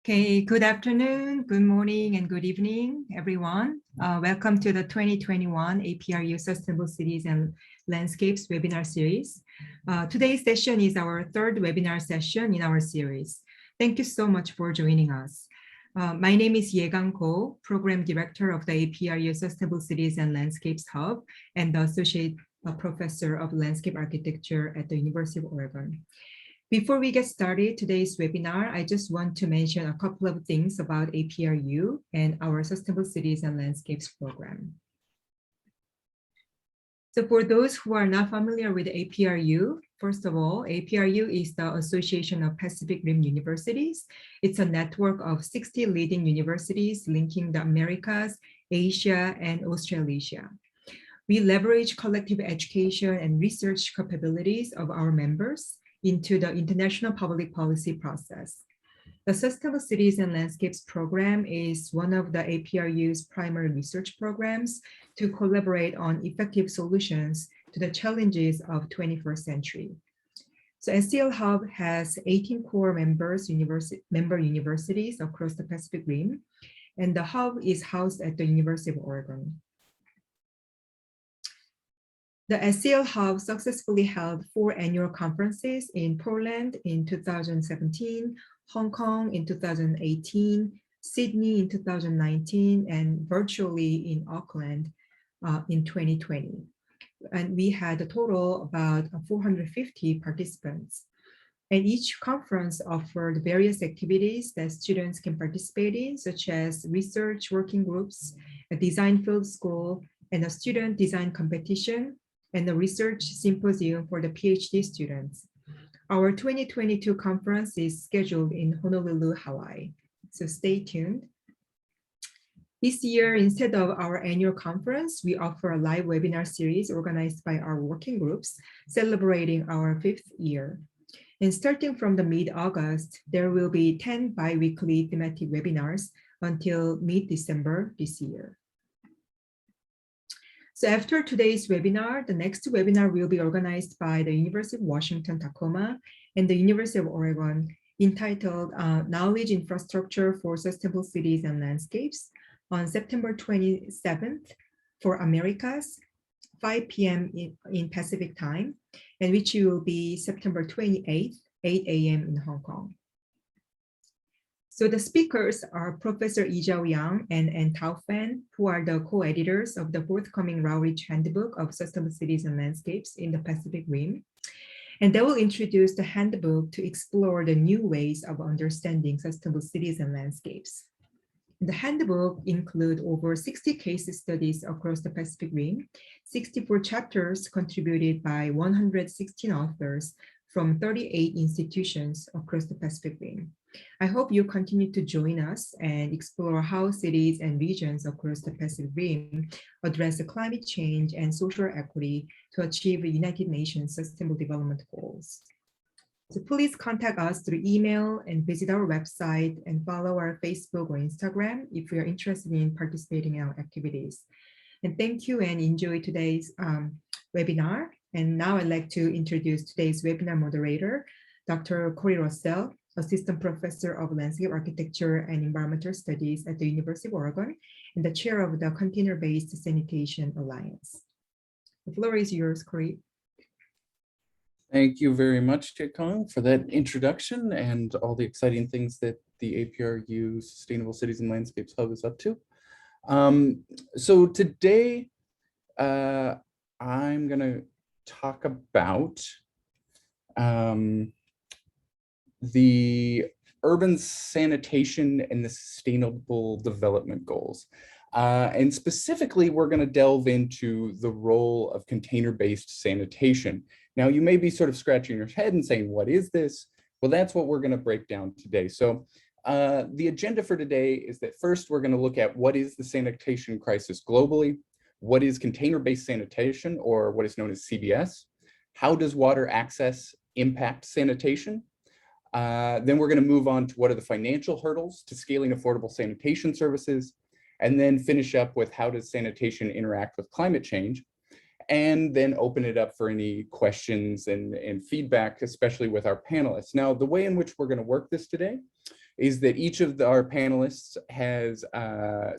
Okay, good afternoon, good morning, and good evening, everyone. Welcome to the 2021 APRU Sustainable Cities and Landscapes webinar series. Today's session is our third webinar session in our series. Thank you so much for joining us. My name is Yegang Ko, Program Director of the APRU Sustainable Cities and Landscapes Hub and the Associate Professor of Landscape Architecture at the University of Oregon. Before we get started today's webinar, I just want to mention a couple of things about APRU and our Sustainable Cities and Landscapes program. So for those who are not familiar with APRU, first of all, APRU is the Association of Pacific Rim Universities. It's a network of 60 leading universities linking the Americas, Asia, and Australasia. We leverage collective education and research capabilities of our members into the international public policy process. The Sustainable Cities and Landscapes program is one of the APRU's primary research programs to collaborate on effective solutions to the challenges of 21st century. So SCL Hub has 18 core member universities across the Pacific Rim, and the hub is housed at the University of Oregon. The SCL Hub successfully held 4 annual conferences in Portland in 2017, Hong Kong in 2018, Sydney in 2019, and virtually in Auckland in 2020. And we had a total about 450 participants. And each conference offered various activities that students can participate in, such as research working groups, a design field school, and a student design competition, and a research symposium for the PhD students. Our 2022 conference is scheduled in Honolulu, Hawaii, so stay tuned. This year, instead of our annual conference, we offer a live webinar series organized by our working groups, celebrating our 5th year. And starting from the mid-August, there will be 10 bi-weekly thematic webinars until mid-December this year. So after today's webinar, the next webinar will be organized by the University of Washington, Tacoma, and the University of Oregon, entitled Knowledge Infrastructure for Sustainable Cities and Landscapes on September 27th for Americas, 5 p.m. in Pacific time, and which will be September 28th, 8 a.m. in Hong Kong. So the speakers are Professor Yijiao Yang and Tao Fan, who are the co-editors of the forthcoming Routledge Handbook of Sustainable Cities and Landscapes in the Pacific Rim. And they will introduce the handbook to explore the new ways of understanding sustainable cities and landscapes. The handbook includes over 60 case studies across the Pacific Rim, 64 chapters contributed by 116 authors from 38 institutions across the Pacific Rim. I hope you continue to join us and explore how cities and regions across the Pacific Rim address climate change and social equity to achieve the United Nations Sustainable Development Goals. So please contact us through email and visit our website and follow our Facebook or Instagram if you are interested in participating in our activities. And thank you and enjoy today's webinar. And now I'd like to introduce today's webinar moderator, Dr. Corey Russell, Assistant Professor of Landscape Architecture and Environmental Studies at the University of Oregon, and the Chair of the Container-Based Sanitation Alliance. The floor is yours, Corey. Thank you very much, Yegang, for that introduction and all the exciting things that the APRU Sustainable Cities and Landscapes Hub is up to. So today, I'm going to talk about the urban sanitation and the sustainable development goals. And specifically, we're going to delve into the role of container-based sanitation. Now, you may be sort of scratching your head and saying, what is this? Well, that's what we're going to break down today. So the agenda for today is that first, we're going to look at what is the sanitation crisis globally, what is container-based sanitation, or what is known as CBS, how does water access impact sanitation? Then we're going to move on to what are the financial hurdles to scaling affordable sanitation services, and then finish up with how does sanitation interact with climate change, and then open it up for any questions and feedback, especially with our panelists. Now, the way in which we're going to work this today is that each of our panelists has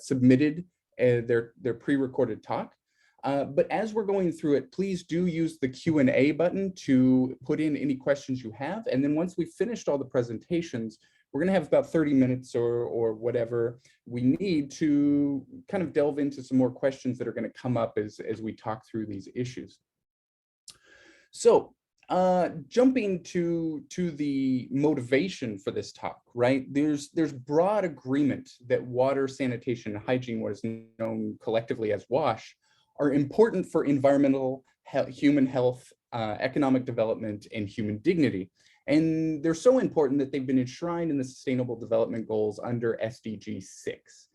submitted their pre-recorded talk. But as we're going through it, please do use the Q&A button to put in any questions you have. And then once we've finished all the presentations, we're gonna have about 30 minutes or whatever we need to kind of delve into some more questions that are gonna come up as we talk through these issues. So jumping to the motivation for this talk, right? There's broad agreement that water, sanitation, and hygiene, what is known collectively as WASH, are important for environmental, human health, economic development, and human dignity. And they're so important that they've been enshrined in the Sustainable Development Goals under SDG 6.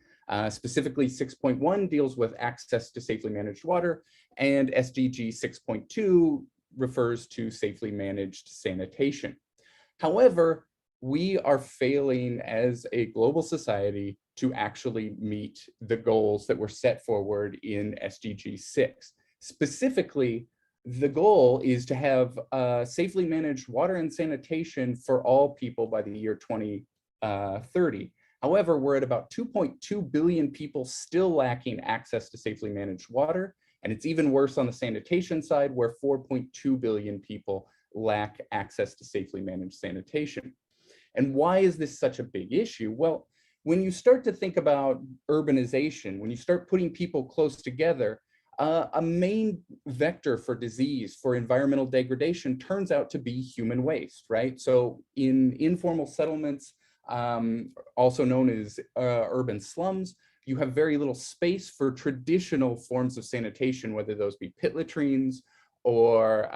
Specifically, 6.1 deals with access to safely managed water, and SDG 6.2 refers to safely managed sanitation. However, we are failing as a global society to actually meet the goals that were set forward in SDG 6. Specifically, the goal is to have safely managed water and sanitation for all people by the year 2030. However, we're at about 2.2 billion people still lacking access to safely managed water. And it's even worse on the sanitation side, where 4.2 billion people lack access to safely managed sanitation. And why is this such a big issue? Well, when you start to think about urbanization, when you start putting people close together, a main vector for disease, for environmental degradation, turns out to be human waste, right? So in informal settlements, also known as urban slums, you have very little space for traditional forms of sanitation, whether those be pit latrines or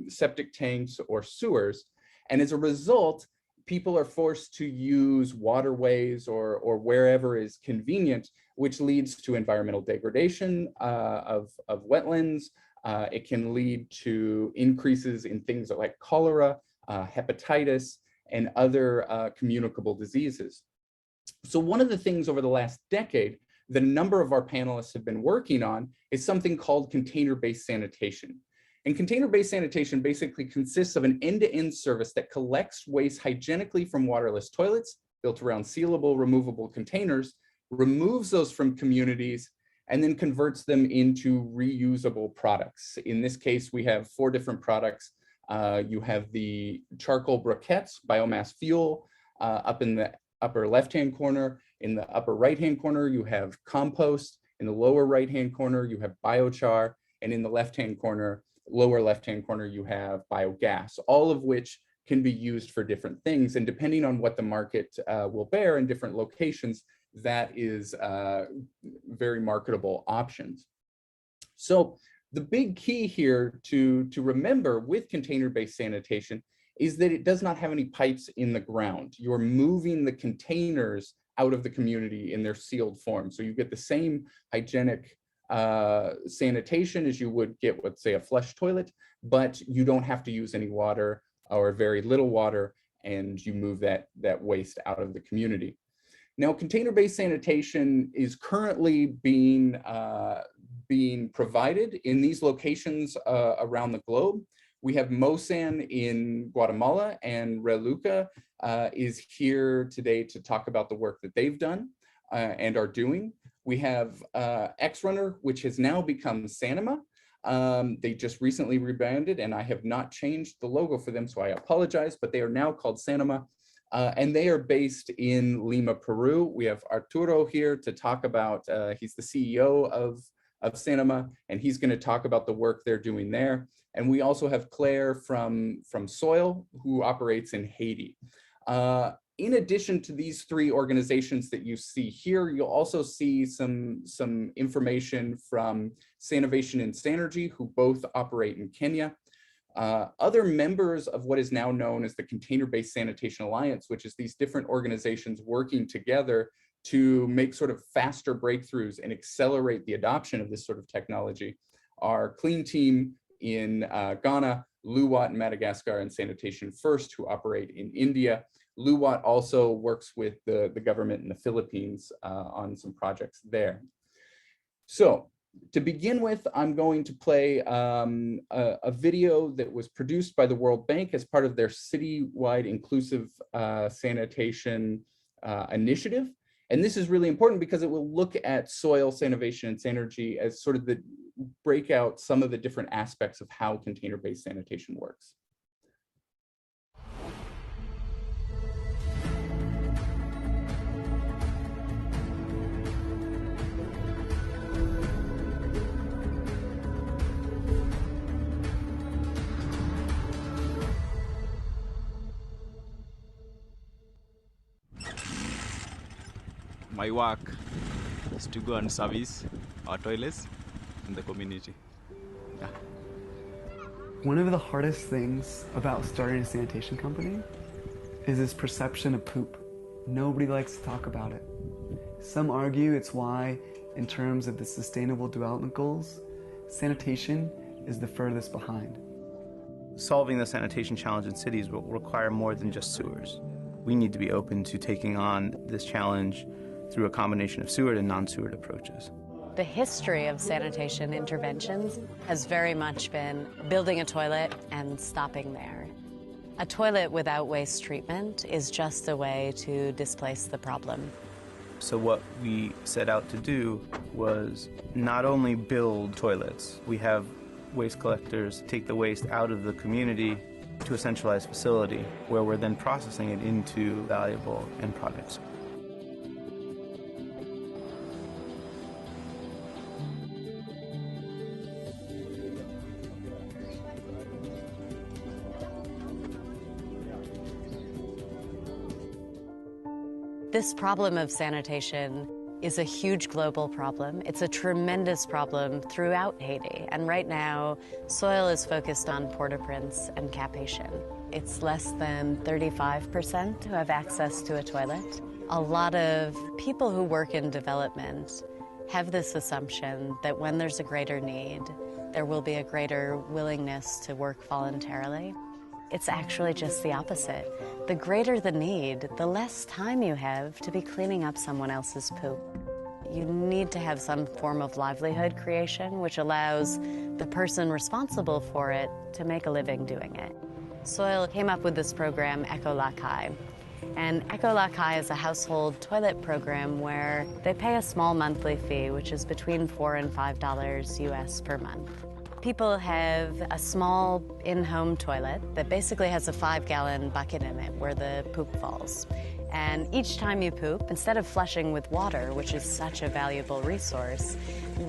septic tanks or sewers. And as a result, people are forced to use waterways or wherever is convenient, which leads to environmental degradation of wetlands. It can lead to increases in things like cholera, hepatitis, and other communicable diseases. So one of the things over the last decade that a number of our panelists have been working on is something called container-based sanitation. And container-based sanitation basically consists of an end-to-end service that collects waste hygienically from waterless toilets built around sealable, removable containers, removes those from communities, and then converts them into reusable products. In this case, we have 4 different products. You have the charcoal briquettes, biomass fuel, up in the upper left-hand corner. In the upper right-hand corner, you have compost. In the lower right-hand corner, you have biochar. And in the left-hand corner, lower left-hand corner, you have biogas, all of which can be used for different things. And depending on what the market will bear in different locations, that is very marketable options. So the big key here to remember with container-based sanitation is that it does not have any pipes in the ground. You're moving the containers out of the community in their sealed form. So you get the same hygienic sanitation as you would get with, say, a flush toilet, but you don't have to use any water or very little water, and you move that waste out of the community. Now, container-based sanitation is currently being provided in these locations around the globe. We have Mosan in Guatemala, and Reluca is here today to talk about the work that they've done and are doing. We have X-Runner, which has now become Sanima. They just recently rebranded, and I have not changed the logo for them, so I apologize, but they are now called Sanima. And they are based in Lima, Peru. We have Arturo here to talk about, he's the CEO of Sanima, and he's going to talk about the work they're doing there. And we also have Claire from Soil, who operates in Haiti. In addition to these 3 organizations that you see here, you'll also see some information from Sanovation and Sanergy, who both operate in Kenya. Other members of what is now known as the Container-Based Sanitation Alliance, which is these different organizations working together to make sort of faster breakthroughs and accelerate the adoption of this sort of technology, are Clean Team in Ghana, Luwat in Madagascar, and Sanitation First, who operate in India. Luwat also works with the government in the Philippines on some projects there. So to begin with, I'm going to play a video that was produced by the World Bank as part of their citywide inclusive sanitation initiative. And this is really important because it will look at soil, sanitation, and sanergy as sort of break out some of the different aspects of how container-based sanitation works. My work is to go and service our toilets in the community. Yeah. One of the hardest things about starting a sanitation company is this perception of poop. Nobody likes to talk about it. Some argue it's why, in terms of the Sustainable Development Goals, sanitation is the furthest behind. Solving the sanitation challenge in cities will require more than just sewers. We need to be open to taking on this challenge through a combination of sewered and non-sewered approaches. The history of sanitation interventions has very much been building a toilet and stopping there. A toilet without waste treatment is just a way to displace the problem. So what we set out to do was not only build toilets, we have waste collectors take the waste out of the community to a centralized facility where we're then processing it into valuable end products. This problem of sanitation is a huge global problem. It's a tremendous problem throughout Haiti. And right now, soil is focused on Port-au-Prince and Cap-Haïtien. It's less than 35% who have access to a toilet. A lot of people who work in development have this assumption that when there's a greater need, there will be a greater willingness to work voluntarily. It's actually just the opposite. The greater the need, the less time you have to be cleaning up someone else's poop. You need to have some form of livelihood creation, which allows the person responsible for it to make a living doing it. Soil came up with this program, Ecological. And Ecological is a household toilet program where they pay a small monthly fee, which is between $4 and $5 US per month. People have a small in-home toilet that basically has a 5-gallon bucket in it where the poop falls. And each time you poop, instead of flushing with water, which is such a valuable resource,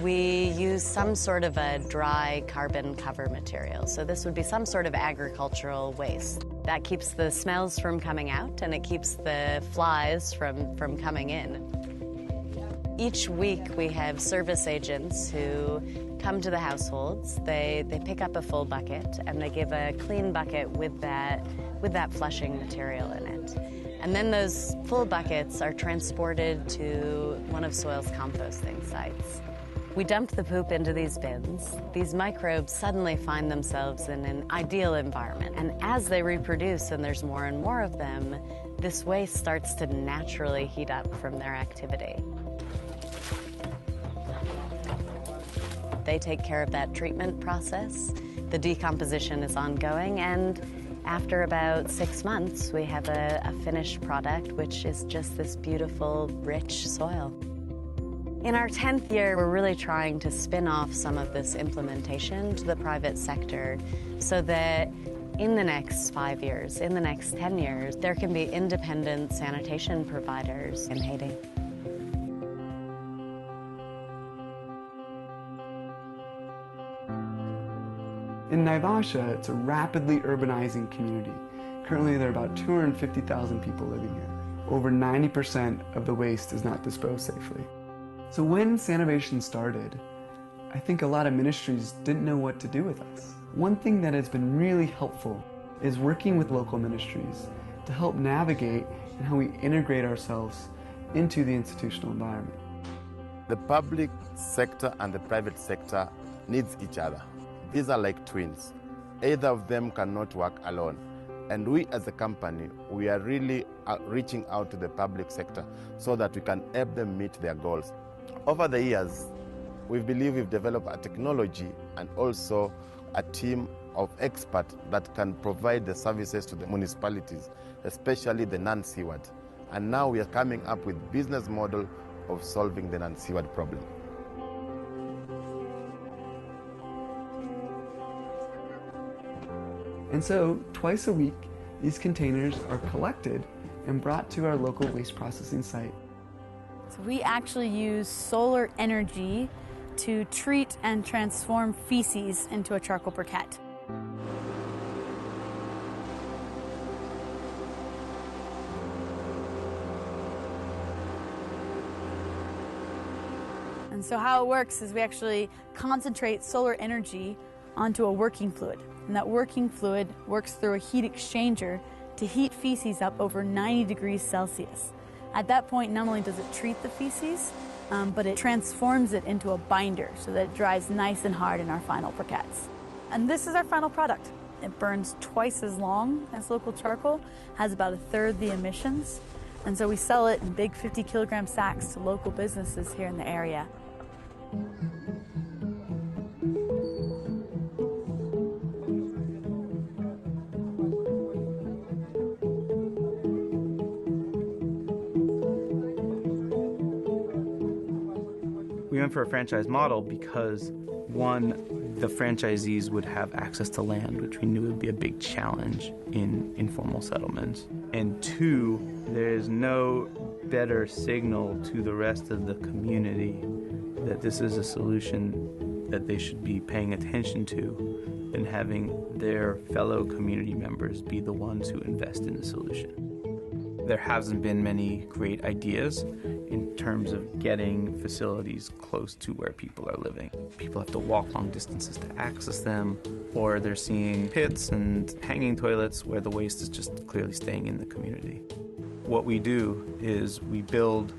we use some sort of a dry carbon cover material. So this would be some sort of agricultural waste. That keeps the smells from coming out and it keeps the flies from coming in. Each week we have service agents who come to the households. They pick up a full bucket and they give a clean bucket with that flushing material in it. And then those full buckets are transported to one of Soil's composting sites. We dump the poop into these bins. These microbes suddenly find themselves in an ideal environment. And as they reproduce and there's more and more of them, this waste starts to naturally heat up from their activity. They take care of that treatment process. The decomposition is ongoing, and after about 6 months, we have a finished product, which is just this beautiful, rich soil. In our 10th year, we're really trying to spin off some of this implementation to the private sector so that in the next 5 years, in the next 10 years, there can be independent sanitation providers in Haiti. In Naivasha, it's a rapidly urbanizing community. Currently, there are about 250,000 people living here. Over 90% of the waste is not disposed safely. So when Sanitation started, I think a lot of ministries didn't know what to do with us. One thing that has been really helpful is working with local ministries to help navigate and how we integrate ourselves into the institutional environment. The public sector and the private sector needs each other. These are like twins. Either of them cannot work alone. And we as a company, we are really reaching out to the public sector so that we can help them meet their goals. Over the years, we believe we've developed a technology and also a team of experts that can provide the services to the municipalities, especially the non-sewered. And now we are coming up with business model of solving the non-sewered problem. And so, twice a week, these containers are collected and brought to our local waste processing site. So we actually use solar energy to treat and transform feces into a charcoal briquette. And so how it works is we actually concentrate solar energy onto a working fluid. And that working fluid works through a heat exchanger to heat feces up over 90 degrees Celsius. At that point, not only does it treat the feces, but it transforms it into a binder so that it dries nice and hard in our final briquettes. And this is our final product. It burns twice as long as local charcoal, has about a third the emissions, and so we sell it in big 50-kilogram sacks to local businesses here in the area. We went for a franchise model because, one, the franchisees would have access to land, which we knew would be a big challenge in informal settlements. And two, there is no better signal to the rest of the community that this is a solution that they should be paying attention to than having their fellow community members be the ones who invest in the solution. There hasn't been many great ideas in terms of getting facilities close to where people are living. People have to walk long distances to access them, or they're seeing pits and hanging toilets where the waste is just clearly staying in the community. What we do is we build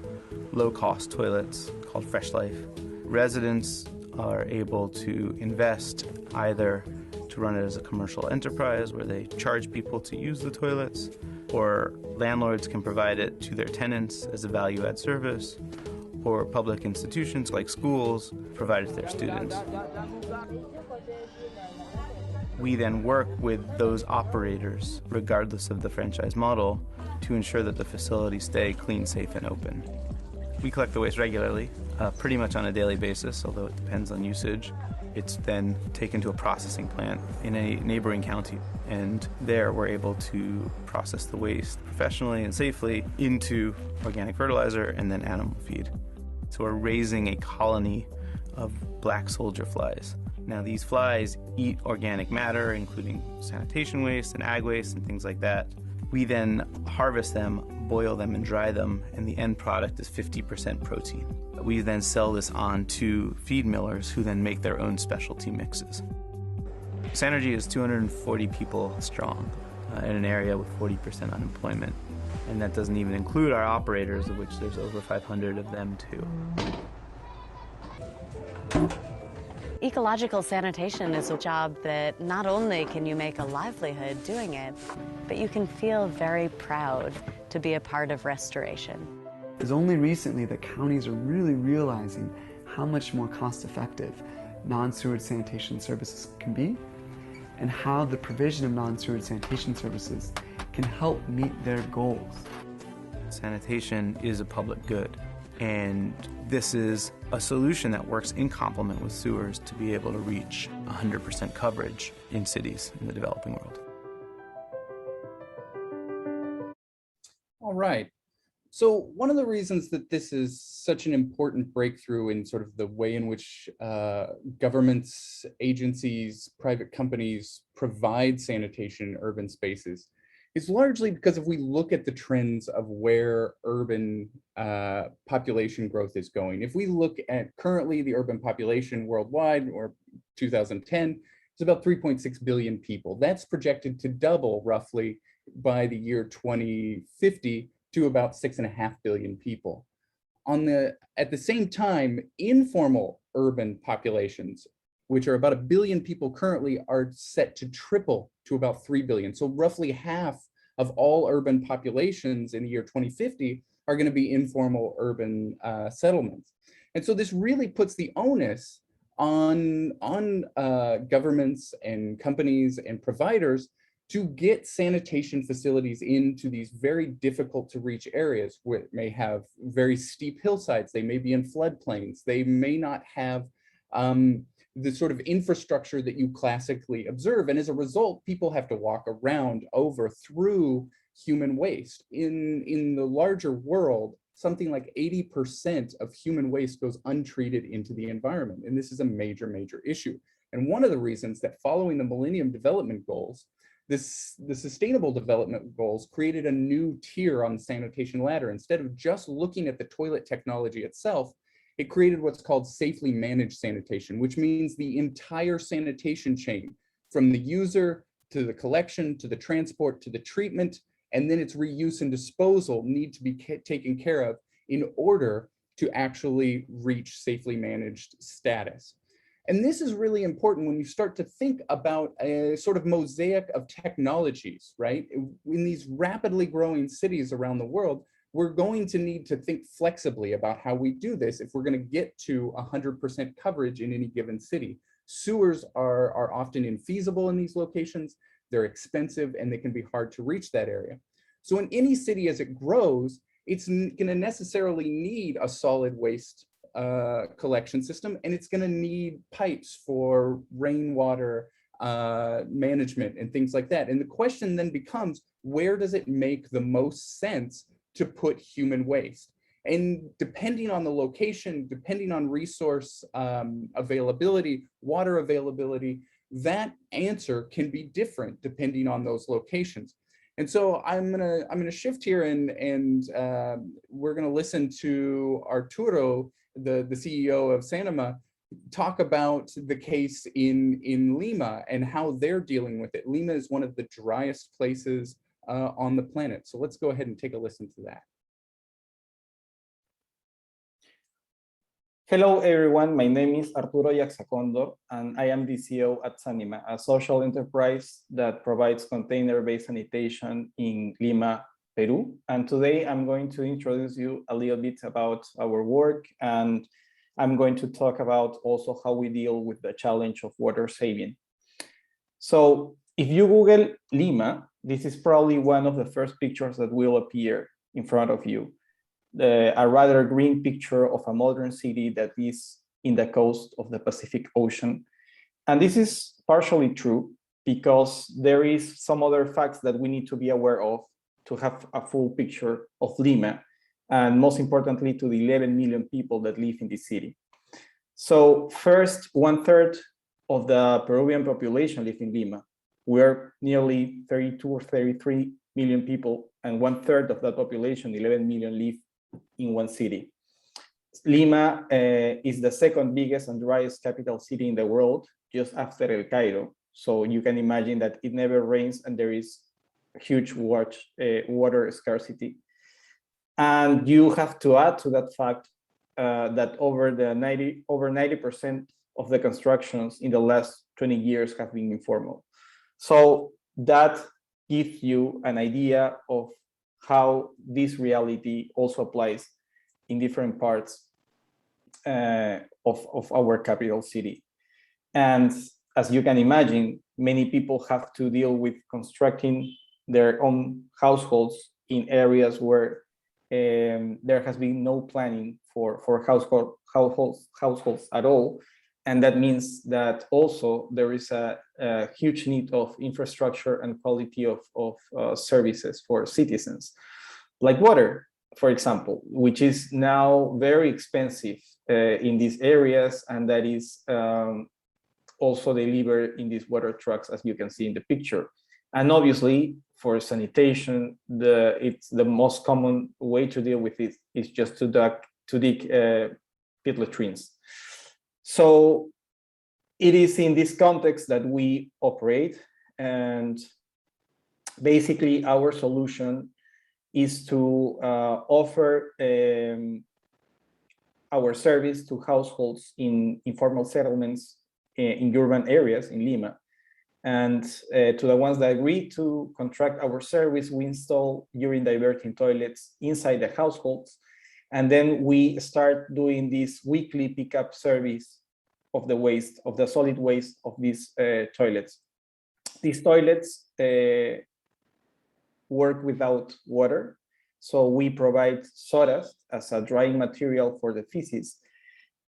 low-cost toilets called Fresh Life. Residents are able to invest either to run it as a commercial enterprise where they charge people to use the toilets, or landlords can provide it to their tenants as a value-add service, or public institutions like schools provide it to their students. We then work with those operators, regardless of the franchise model, to ensure that the facilities stay clean, safe, and open. We collect the waste regularly, pretty much on a daily basis, although it depends on usage. It's then taken to a processing plant in a neighboring county, and there we're able to process the waste professionally and safely into organic fertilizer and then animal feed. So we're raising a colony of black soldier flies. Now these flies eat organic matter, including sanitation waste and ag waste and things like that. We then harvest them, boil them, and dry them, and the end product is 50% protein. We then sell this on to feed millers who then make their own specialty mixes. Sanergy is 240 people strong in an area with 40% unemployment, and that doesn't even include our operators, of which there's over 500 of them too. Ecological sanitation is a job that not only can you make a livelihood doing it, but you can feel very proud to be a part of restoration. It's only recently that counties are really realizing how much more cost-effective non-sewered sanitation services can be, and how the provision of non-sewered sanitation services can help meet their goals. Sanitation is a public good, and this is a solution that works in complement with sewers to be able to reach 100% coverage in cities in the developing world. All right. So one of the reasons that this is such an important breakthrough in sort of the way in which governments, agencies, private companies provide sanitation in urban spaces is largely because if we look at the trends of where urban population growth is going, if we look at currently the urban population worldwide, or 2010, it's about 3.6 billion people. That's projected to double roughly by the year 2050 to about 6.5 billion people. At the same time, informal urban populations, which are about 1 billion people currently, are set to triple to about 3 billion. So roughly half of all urban populations in the year 2050 are going to be informal urban settlements. And so this really puts the onus on governments and companies and providers to get sanitation facilities into these very difficult to reach areas where it may have very steep hillsides, they may be in floodplains, they may not have the sort of infrastructure that you classically observe. And as a result, people have to walk around, over, through human waste. In the larger world, something like 80% of human waste goes untreated into the environment. And this is a major, major issue. And one of the reasons that following the Millennium Development Goals, the Sustainable Development Goals created a new tier on the sanitation ladder. Instead of just looking at the toilet technology itself, it created what's called safely managed sanitation, which means the entire sanitation chain, from the user to the collection, to the transport, to the treatment, and then its reuse and disposal need to be taken care of in order to actually reach safely managed status. And this is really important when you start to think about a sort of mosaic of technologies, right? In these rapidly growing cities around the world, we're going to need to think flexibly about how we do this if we're going to get to 100% coverage in any given city. Sewers are often infeasible in these locations, they're expensive, and they can be hard to reach that area. So in any city as it grows, it's going to necessarily need a solid waste collection system, and it's going to need pipes for rainwater management and things like that. And the question then becomes, where does it make the most sense to put human waste? And depending on the location, depending on resource availability, water availability, that answer can be different depending on those locations. And so I'm gonna shift here, and we're gonna listen to Arturo, the CEO of Sanima, talk about the case in Lima and how they're dealing with it. Lima is one of the driest places on the planet. So let's go ahead and take a listen to that. Hello, everyone. My name is Arturo Yaxacondor, and I am the CEO at Sanima, a social enterprise that provides container-based sanitation in Lima, Peru. And today I'm going to introduce you a little bit about our work, and I'm going to talk about also how we deal with the challenge of water saving. So if you Google Lima, this is probably one of the first pictures that will appear in front of you. A rather green picture of a modern city that is in the coast of the Pacific Ocean. And this is partially true because there is some other facts that we need to be aware of to have a full picture of Lima, and most importantly to the 11 million people that live in the city. So first, 1/3 of the Peruvian population live in Lima. We're nearly 32 or 33 million people, and 1/3 of that population, 11 million, live in one city. Lima is the second biggest and driest capital city in the world, just after El Cairo. So you can imagine that it never rains and there is huge water scarcity. And you have to add to that fact that over 90% of the constructions in the last 20 years have been informal. So that gives you an idea of how this reality also applies in different parts of our capital city. And as you can imagine, many people have to deal with constructing their own households in areas where there has been no planning for households at all. And that means that also there is a huge need of infrastructure and quality of services for citizens, like water, for example, which is now very expensive in these areas, and that is also delivered in these water trucks, as you can see in the picture. And obviously, for sanitation, it's the most common way to deal with it is just to dig pit latrines. So it is in this context that we operate, and basically our solution is to offer our service to households in informal settlements in urban areas in Lima. And to the ones that agree to contract our service, we install urine diverting toilets inside the households. And then we start doing this weekly pickup service of the waste, of the solid waste of these toilets. These toilets work without water. So we provide sawdust as a drying material for the feces,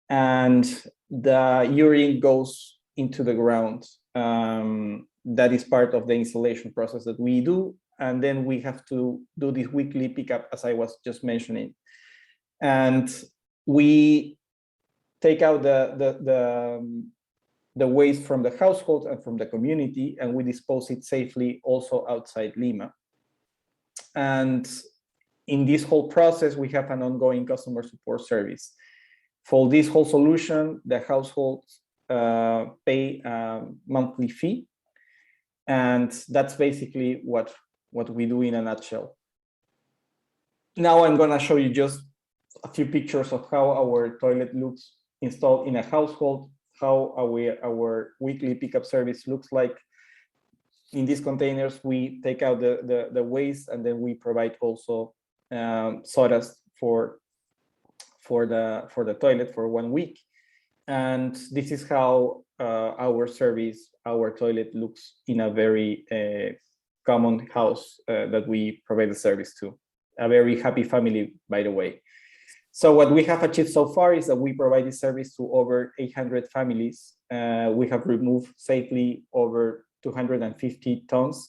and the urine goes into the ground. That is part of the installation process that we do. And then we have to do this weekly pickup, as I was just mentioning. And we take out the waste from the household and from the community, and we dispose it safely also outside Lima. And in this whole process, we have an ongoing customer support service. For this whole solution, the households pay a monthly fee. And that's basically what we do in a nutshell. Now I'm going to show you just a few pictures of how our toilet looks installed in a household, how our weekly pickup service looks like. In these containers, we take out the waste, and then we provide also sawdust for the toilet for 1 week. And this is how our toilet looks in a very common house that we provide the service to. A very happy family, by the way. So what we have achieved so far is that we provide this service to over 800 families. We have removed safely over 250 tons,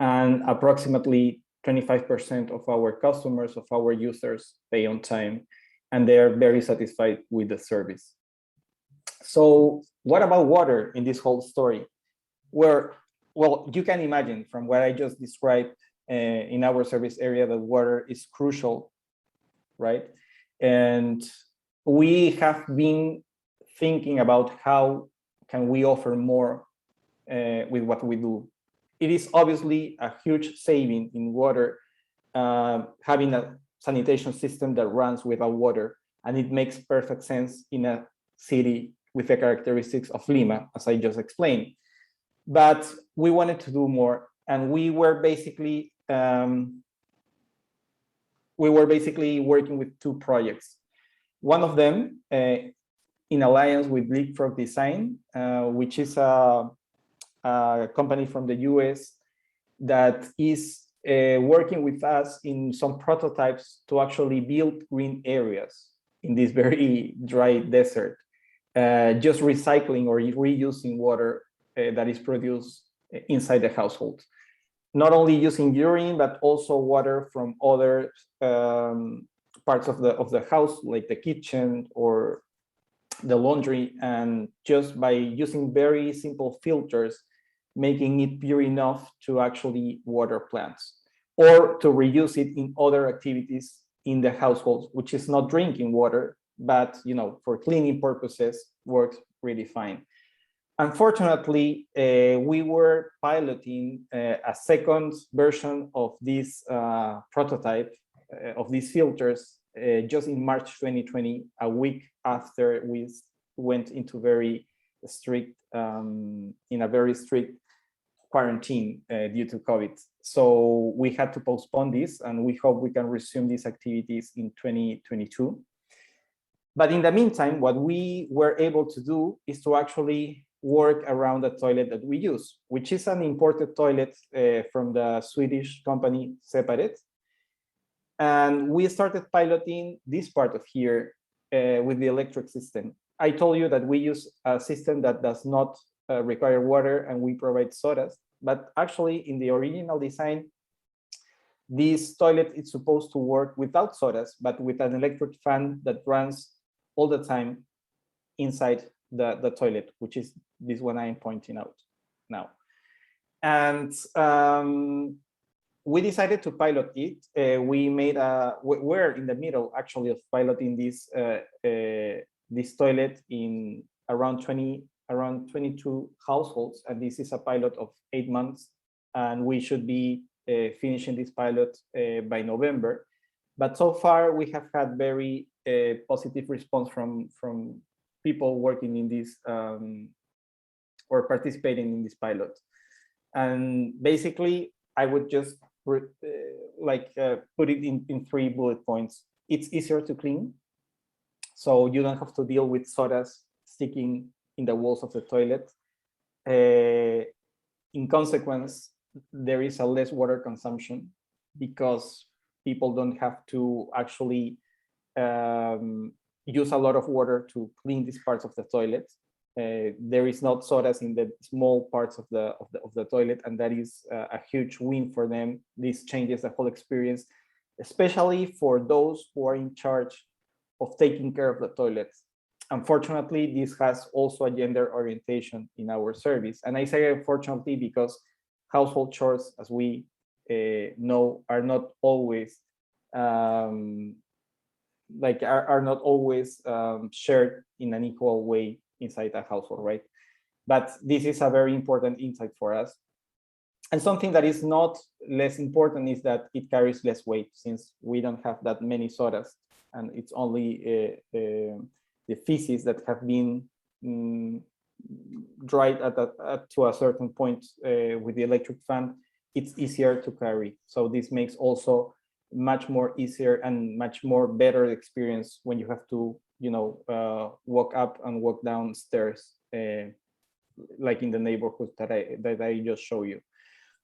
and approximately 25% of our customers, of our users, pay on time, and they are very satisfied with the service. So what about water in this whole story? Well, you can imagine from what I just described in our service area that water is crucial, right? And we have been thinking about how can we offer more with what we do. It is obviously a huge saving in water, having a sanitation system that runs without water, and it makes perfect sense in a city with the characteristics of Lima, as I just explained. But we wanted to do more, and we were basically working with 2 projects. One of them in alliance with Leapfrog Design, which is a company from the US that is working with us in some prototypes to actually build green areas in this very dry desert, just recycling or reusing water that is produced inside the household. Not only using urine, but also water from other parts of the house, like the kitchen or the laundry, and just by using very simple filters, making it pure enough to actually water plants, or to reuse it in other activities in the household, which is not drinking water, but for cleaning purposes works really fine. Unfortunately, we were piloting a second version of this prototype of these filters just in March 2020, a week after we went into very strict quarantine due to COVID. So we had to postpone this, and we hope we can resume these activities in 2022. But in the meantime, what we were able to do is to actually work around the toilet that we use, which is an imported toilet from the Swedish company Separet. And we started piloting this part of here with the electric system. I told you that we use a system that does not require water, and we provide sawdust. But actually, in the original design, this toilet is supposed to work without sawdust, but with an electric fan that runs all the time inside the toilet, which is this one I'm pointing out now. And we decided to pilot it. We're in the middle actually of piloting this toilet in around 22 households, and this is a pilot of 8 months, and we should be finishing this pilot by November. But so far we have had very positive response from people working in this or participating in this pilot. And basically, I would just put it in 3 bullet points. It's easier to clean, so you don't have to deal with sawdust sticking in the walls of the toilet. in consequence, there is a less water consumption because people don't have to actually use a lot of water to clean these parts of the toilet. There is not sodas in the small parts of the toilet, and that is a huge win for them. This changes the whole experience, especially for those who are in charge of taking care of the toilets. Unfortunately, this has also a gender orientation in our service. And I say unfortunately because household chores, as we know, are not always shared in an equal way inside a household, right? But this is a very important insight for us. And something that is not less important is that it carries less weight, since we don't have that many sodas, and it's only the feces that have been dried to a certain point with the electric fan. It's easier to carry. So this makes also much more easier and much more better experience when you have to, walk up and walk down stairs, like in the neighborhood that I just showed you.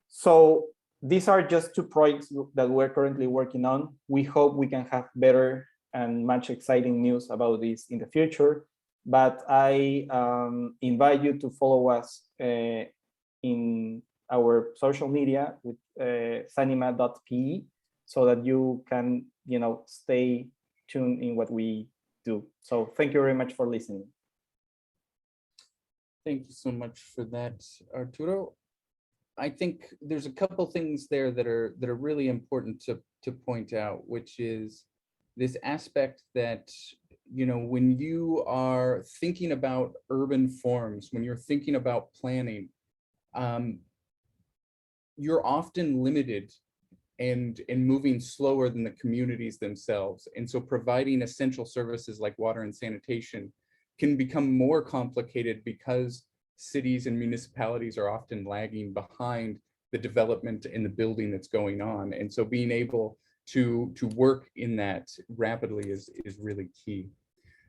So these are just 2 projects that we're currently working on. We hope we can have better and much exciting news about this in the future. But I invite you to follow us in our social media with sanima.pe, so that you can, stay tuned in what we do. So thank you very much for listening. Thank you so much for that, Arturo. I think there's a couple things there that are really important to point out, which is this aspect that, when you are thinking about urban forms, when you're thinking about planning, you're often limited and moving slower than the communities themselves. And so providing essential services like water and sanitation can become more complicated because cities and municipalities are often lagging behind the development and the building that's going on. And so being able to work in that rapidly is really key.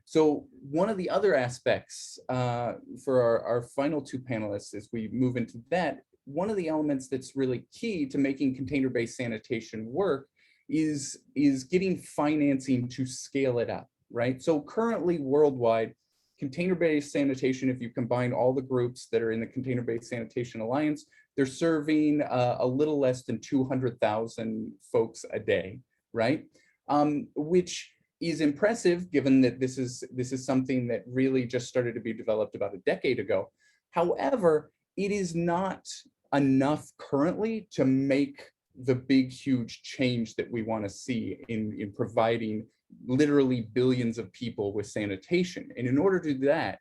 So one of the other aspects for our final 2 panelists, as we move into that, one of the elements that's really key to making container-based sanitation work is getting financing to scale it up, right? So currently worldwide, container-based sanitation, if you combine all the groups that are in the Container-Based Sanitation Alliance, they're serving a little less than 200,000 folks a day, right? Which is impressive, given that this is something that really just started to be developed about a decade ago. However, it is not enough currently to make the big, huge change that we want to see in providing literally billions of people with sanitation. And in order to do that,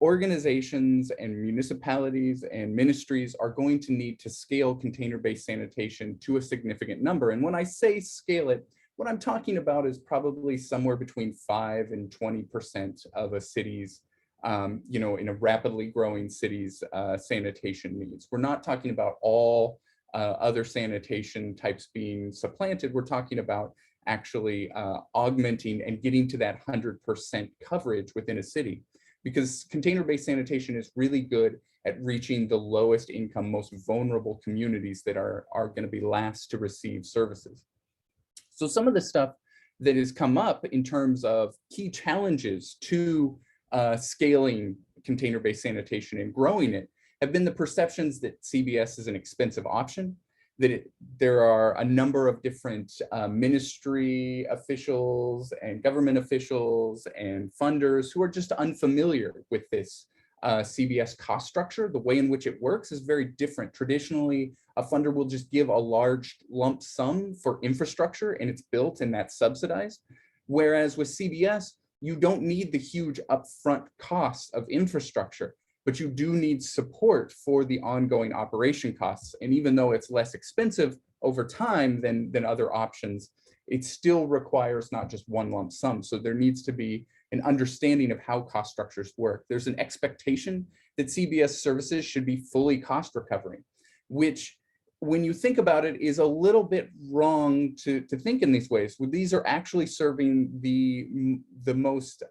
organizations and municipalities and ministries are going to need to scale container-based sanitation to a significant number. And when I say scale it, what I'm talking about is probably somewhere between 5 and 20% of a city's, in a rapidly growing city's sanitation needs. We're not talking about all other sanitation types being supplanted. We're talking about actually augmenting and getting to that 100% coverage within a city, because container-based sanitation is really good at reaching the lowest income, most vulnerable communities that are going to be last to receive services. So some of the stuff that has come up in terms of key challenges to scaling container-based sanitation and growing it have been the perceptions that CBS is an expensive option, that there are a number of different ministry officials and government officials and funders who are just unfamiliar with this CBS cost structure. The way in which it works is very different. Traditionally, a funder will just give a large lump sum for infrastructure and it's built and that's subsidized. Whereas with CBS, you don't need the huge upfront costs of infrastructure, but you do need support for the ongoing operation costs. And even though it's less expensive over time than other options, it still requires not just one lump sum. So there needs to be an understanding of how cost structures work. There's an expectation that CBS services should be fully cost recovering, which, when you think about it, is a little bit wrong to think in these ways. These are actually serving the most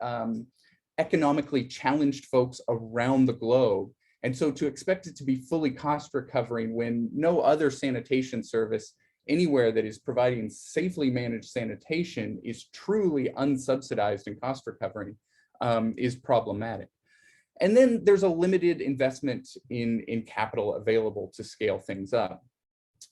economically challenged folks around the globe. And so to expect it to be fully cost recovering when no other sanitation service anywhere that is providing safely managed sanitation is truly unsubsidized and cost recovering is problematic. And then there's a limited investment in capital available to scale things up.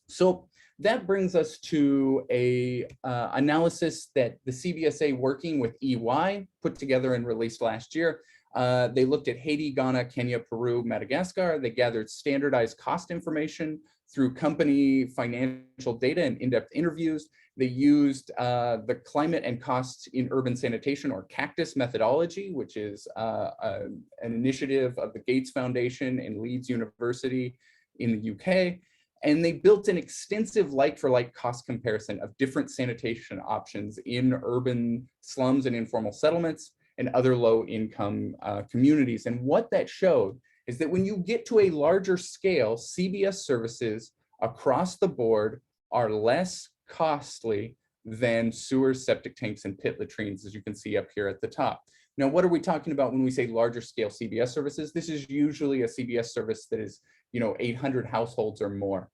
So that brings us to a analysis that the CBSA, working with EY, put together and released last year. They looked at Haiti, Ghana, Kenya, Peru, Madagascar. They gathered standardized cost information through company financial data and in-depth interviews. They used the climate and costs in urban sanitation, or CACTUS methodology, which is an initiative of the Gates Foundation and Leeds University in the UK. And they built an extensive like-for-like cost comparison of different sanitation options in urban slums and informal settlements and other low-income communities. And what that showed is that when you get to a larger scale, CBS services across the board are less costly than sewers, septic tanks, and pit latrines, as you can see up here at the top. Now, what are we talking about when we say larger scale CBS services? This is usually a CBS service that is, 800 households or more.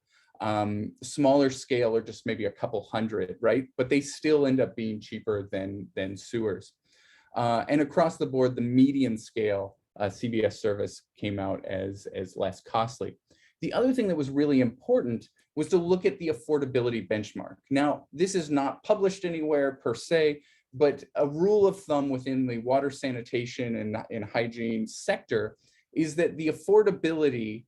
Smaller scale or just maybe a couple hundred, right? But they still end up being cheaper than sewers. And across the board, the median scale CBS service came out as less costly. The other thing that was really important was to look at the affordability benchmark. Now, this is not published anywhere per se, but a rule of thumb within the water sanitation and hygiene sector is that the affordability,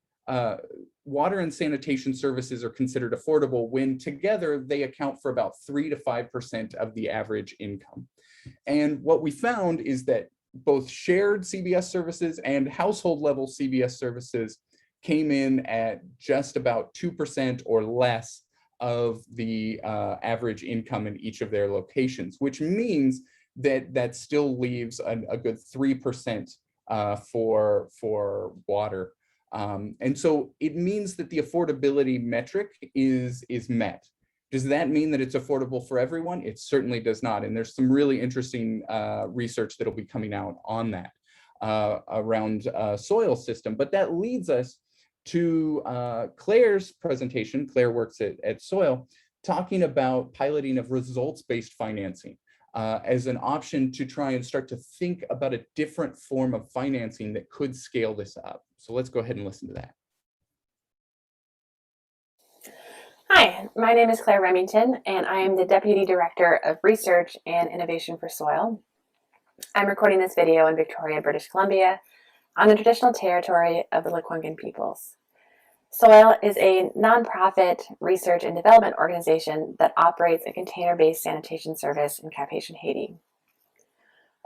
water and sanitation services are considered affordable when together they account for about 3 to 5% of the average income. And what we found is that both shared CBS services and household level CBS services came in at just about 2% or less of the average income in each of their locations, which means that still leaves a good 3% for water. And so it means that the affordability metric is met. Does that mean that it's affordable for everyone? It certainly does not. And there's some really interesting research that'll be coming out on that around soil system. But that leads us to Claire's presentation. Claire works at Soil, talking about piloting of results-based financing as an option to try and start to think about a different form of financing that could scale this up. So let's go ahead and listen to that. Hi, my name is Claire Remington, and I am the Deputy Director of Research and Innovation for Soil. I'm recording this video in Victoria, British Columbia, on the traditional territory of the Lekwungen peoples. Soil is a nonprofit research and development organization that operates a container-based sanitation service in Cap-Haïtien, Haiti.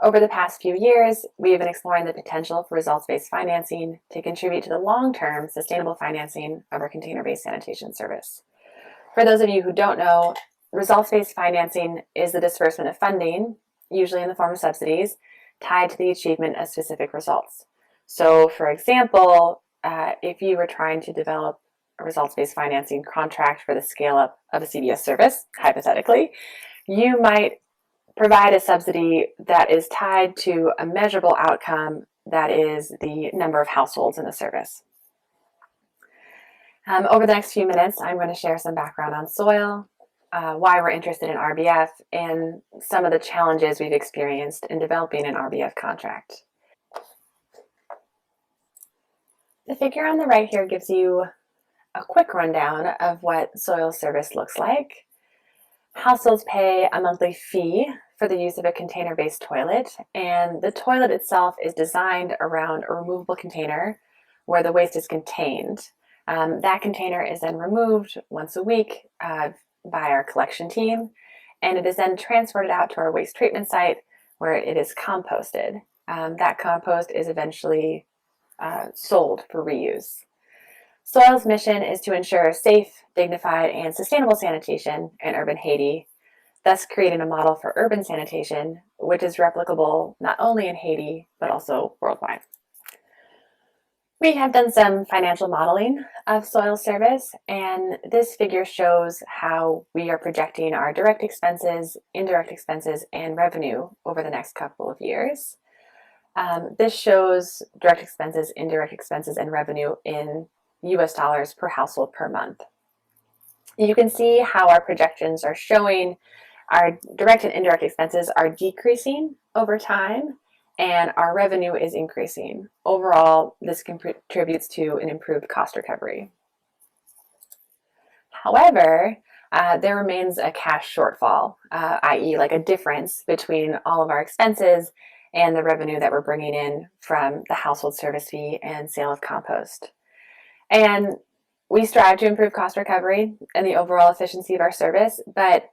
Over the past few years, we have been exploring the potential for results-based financing to contribute to the long-term sustainable financing of our container-based sanitation service. For those of you who don't know, results-based financing is the disbursement of funding, usually in the form of subsidies, tied to the achievement of specific results. So, for example, if you were trying to develop a results-based financing contract for the scale-up of a CBS service, hypothetically, you might provide a subsidy that is tied to a measurable outcome, that is the number of households in the service. Over the next few minutes, I'm going to share some background on Soil, why we're interested in RBF, and some of the challenges we've experienced in developing an RBF contract. The figure on the right here gives you a quick rundown of what Soil service looks like. Households pay a monthly fee for the use of a container-based toilet, and the toilet itself is designed around a removable container where the waste is contained. That container is then removed once a week by our collection team, and it is then transported out to our waste treatment site where it is composted. That compost is eventually sold for reuse. Soil's mission is to ensure safe, dignified, and sustainable sanitation in urban Haiti, thus creating a model for urban sanitation, which is replicable not only in Haiti, but also worldwide. We have done some financial modeling of Soil service, and this figure shows how we are projecting our direct expenses, indirect expenses, and revenue over the next couple of years. This shows direct expenses, indirect expenses, and revenue in US dollars per household per month. You can see how our projections are showing our direct and indirect expenses are decreasing over time, and our revenue is increasing. Overall, this contributes to an improved cost recovery. However, there remains a cash shortfall, i.e. like a difference between all of our expenses and the revenue that we're bringing in from the household service fee and sale of compost. And we strive to improve cost recovery and the overall efficiency of our service, but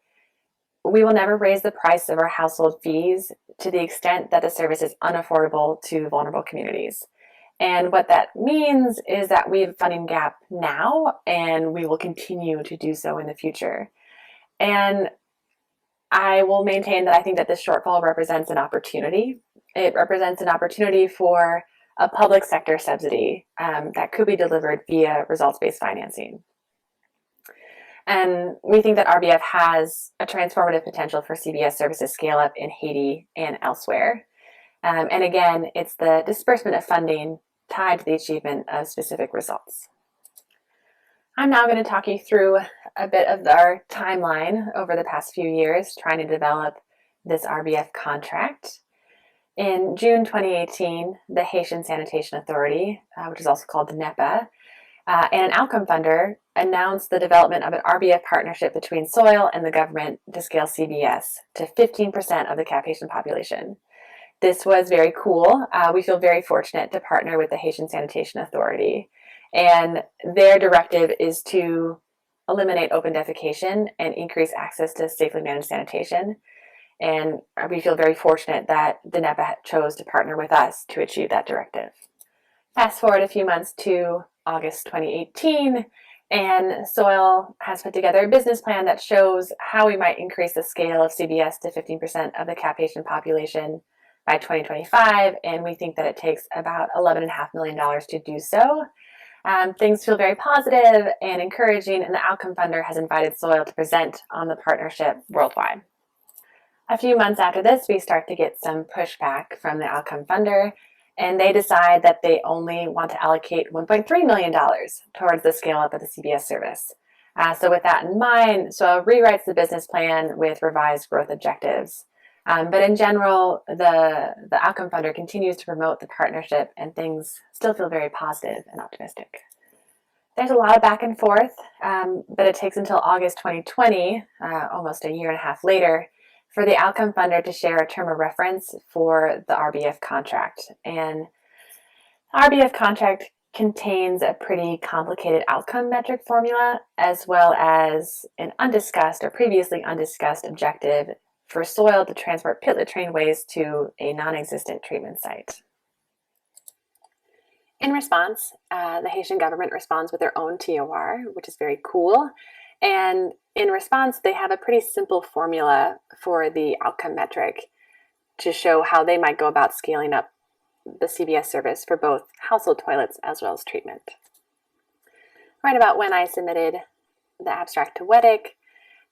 we will never raise the price of our household fees to the extent that the service is unaffordable to vulnerable communities. And what that means is that we have a funding gap now, and we will continue to do so in the future. And I will maintain that I think that this shortfall represents an opportunity. It represents an opportunity for a public sector subsidy that could be delivered via results-based financing. And we think that RBF has a transformative potential for CBS services scale up in Haiti and elsewhere. And again, it's the disbursement of funding tied to the achievement of specific results. I'm now going to talk you through a bit of our timeline over the past few years trying to develop this RBF contract. In June 2018, the Haitian Sanitation Authority, which is also called the NEPA, and an outcome funder announced the development of an RBF partnership between Soil and the government to scale CBS to 15% of the Cap-Haitian population. This was very cool. We feel very fortunate to partner with the Haitian Sanitation Authority. And their directive is to eliminate open defecation and increase access to safely managed sanitation. And we feel very fortunate that the NEPA chose to partner with us to achieve that directive. Fast forward a few months to August 2018, and Soil has put together a business plan that shows how we might increase the scale of CBS to 15% of the Cap-Haitian population by 2025, and we think that it takes about $11.5 million to do so. Things feel very positive and encouraging, and the outcome funder has invited Soil to present on the partnership worldwide. A few months after this, we start to get some pushback from the outcome funder, and they decide that they only want to allocate $1.3 million towards the scale up of the CBS service. So with that in mind, Soil rewrites the business plan with revised growth objectives. But in general, the outcome funder continues to promote the partnership, and things still feel very positive and optimistic. There's a lot of back and forth, but it takes until August 2020, almost a year and a half later, for the outcome funder to share a term of reference for the RBF contract. And the RBF contract contains a pretty complicated outcome metric formula, as well as an undiscussed or previously undiscussed objective for Soil to transport pit latrine waste to a non-existent treatment site. In response, the Haitian government responds with their own TOR, which is very cool. And in response, they have a pretty simple formula for the outcome metric to show how they might go about scaling up the CBS service for both household toilets as well as treatment. Right about when I submitted the abstract to WEDIC,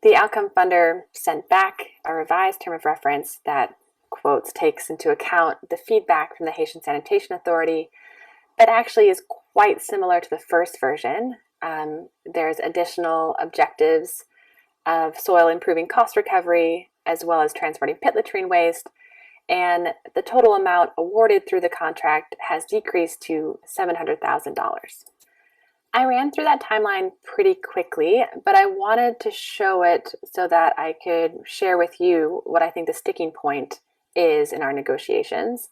the outcome funder sent back a revised term of reference that, quotes, takes into account the feedback from the Haitian Sanitation Authority, but actually is quite similar to the first version. There's additional objectives of Soil improving cost recovery, as well as transporting pit latrine waste, and the total amount awarded through the contract has decreased to $700,000. I ran through that timeline pretty quickly, but I wanted to show it so that I could share with you what I think the sticking point is in our negotiations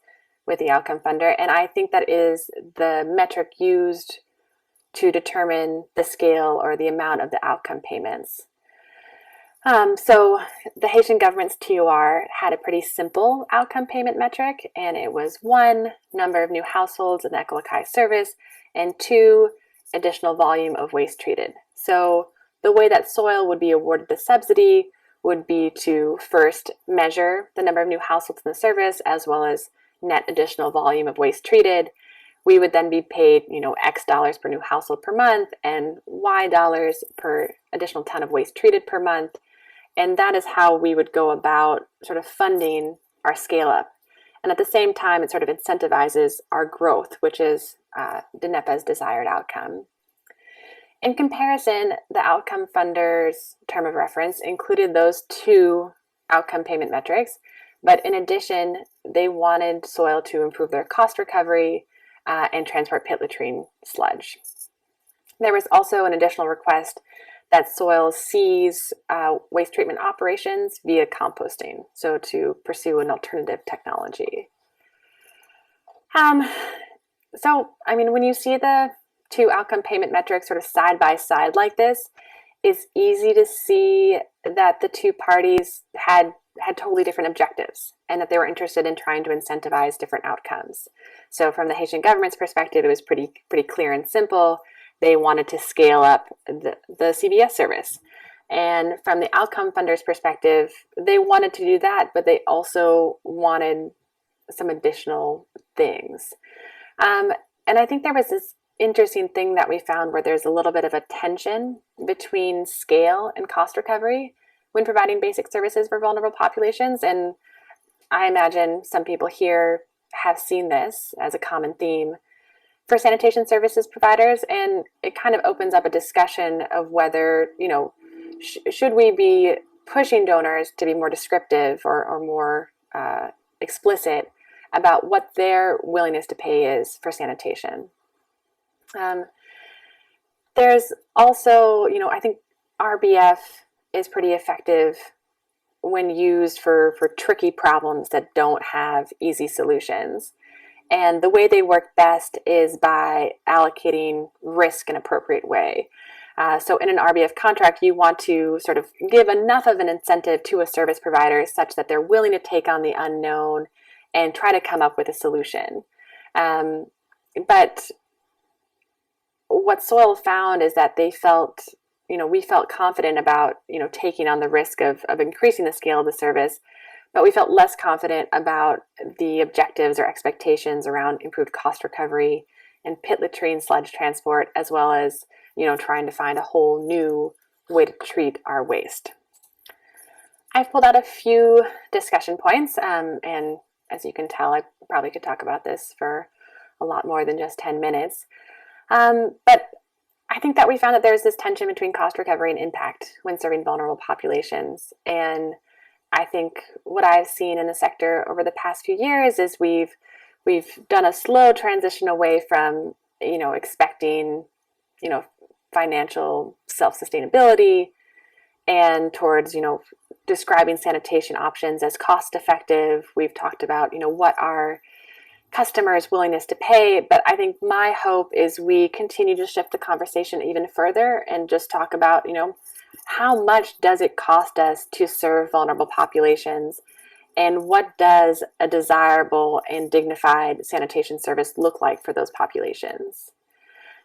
with the outcome funder, and I think that is the metric used to determine the scale or the amount of the outcome payments. So the Haitian government's TOR had a pretty simple outcome payment metric, and it was 1, number of new households in the Ecological service, and 2, additional volume of waste treated. So the way that Soil would be awarded the subsidy would be to first measure the number of new households in the service, as well as net additional volume of waste treated. We would then be paid, X dollars per new household per month and Y dollars per additional ton of waste treated per month. And that is how we would go about sort of funding our scale up. And at the same time, it sort of incentivizes our growth, which is DNEPA's desired outcome. In comparison, the outcome funders' term of reference included those two outcome payment metrics, but in addition, they wanted soil to improve their cost recovery and transport pit latrine sludge. There was also an additional request that soil cease waste treatment operations via composting, so to pursue an alternative technology. So, I mean, when you see the two outcome payment metrics sort of side by side like this, it's easy to see that the two parties had totally different objectives and that they were interested in trying to incentivize different outcomes. So from the Haitian government's perspective, it was pretty clear and simple. They wanted to scale up the CBS service. And from the outcome funders' perspective, they wanted to do that, but they also wanted some additional things. And I think there was this interesting thing that we found where there's a little bit of a tension between scale and cost recovery when providing basic services for vulnerable populations. And I imagine some people here have seen this as a common theme for sanitation services providers, and it kind of opens up a discussion of whether, you know, should we be pushing donors to be more descriptive or more explicit about what their willingness to pay is for sanitation. There's also, you know, I think RBF is pretty effective when used for tricky problems that don't have easy solutions. And the way they work best is by allocating risk in an appropriate way. So in an RBF contract, you want to sort of give enough of an incentive to a service provider such that they're willing to take on the unknown and try to come up with a solution. But what Soil found is that they felt, you know, we felt confident about, you know, taking on the risk of increasing the scale of the service, but we felt less confident about the objectives or expectations around improved cost recovery and pit latrine sludge transport, as well as, you know, trying to find a whole new way to treat our waste. I've pulled out a few discussion points, and as you can tell, I probably could talk about this for a lot more than just 10 minutes. But I think that we found that there's this tension between cost recovery and impact when serving vulnerable populations. And I think what I've seen in the sector over the past few years is we've done a slow transition away from, you know, expecting, you know, financial self-sustainability and towards, you know, describing sanitation options as cost effective. We've talked about, you know, what our customers' willingness to pay, but I think my hope is we continue to shift the conversation even further and just talk about, you know, how much does it cost us to serve vulnerable populations, and what does a desirable and dignified sanitation service look like for those populations?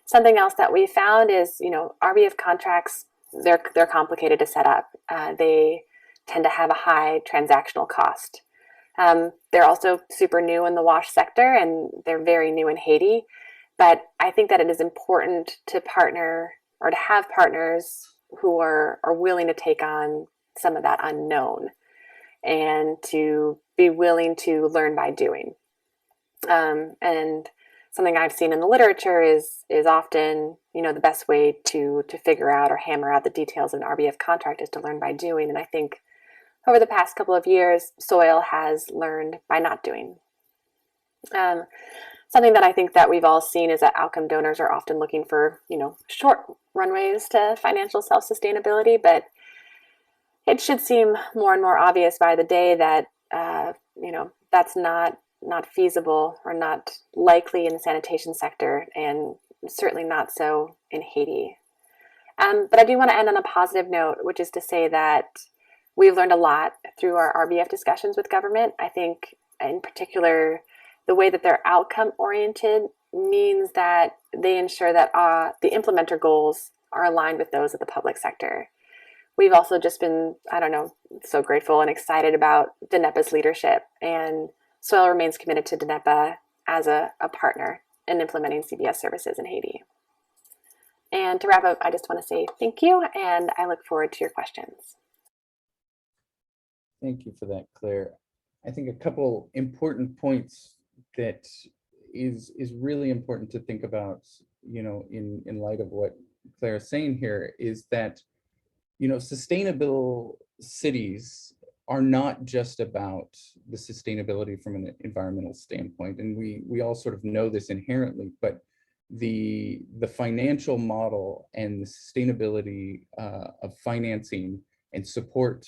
Something else that we found is, you know, RBF contracts, they're complicated to set up. They tend to have a high transactional cost. They're also super new in the WASH sector, and they're very new in Haiti. But I think that it is important to partner or to have partners who are willing to take on some of that unknown and to be willing to learn by doing. And something I've seen in the literature is often, you know, the best way to figure out or hammer out the details of an RBF contract is to learn by doing. And I think over the past couple of years, Soil has learned by not doing. Something that I think that we've all seen is that outcome donors are often looking for, you know, short runways to financial self-sustainability, but it should seem more and more obvious by the day that, you know, that's not feasible or not likely in the sanitation sector, and certainly not so in Haiti. But I do want to end on a positive note, which is to say that we've learned a lot through our RBF discussions with government. I think in particular, the way that they're outcome oriented means that they ensure that the implementer goals are aligned with those of the public sector. We've also just been, I don't know, so grateful and excited about DNEPA's leadership, and Soil remains committed to DNEPA as a partner in implementing CBS services in Haiti. And to wrap up, I just want to say thank you, and I look forward to your questions. Thank you for that, Claire. I think a couple important points that is really important to think about, in light of what Claire is saying here, is that, sustainable cities are not just about the sustainability from an environmental standpoint. And we all sort of know this inherently, but the financial model and the sustainability of financing and support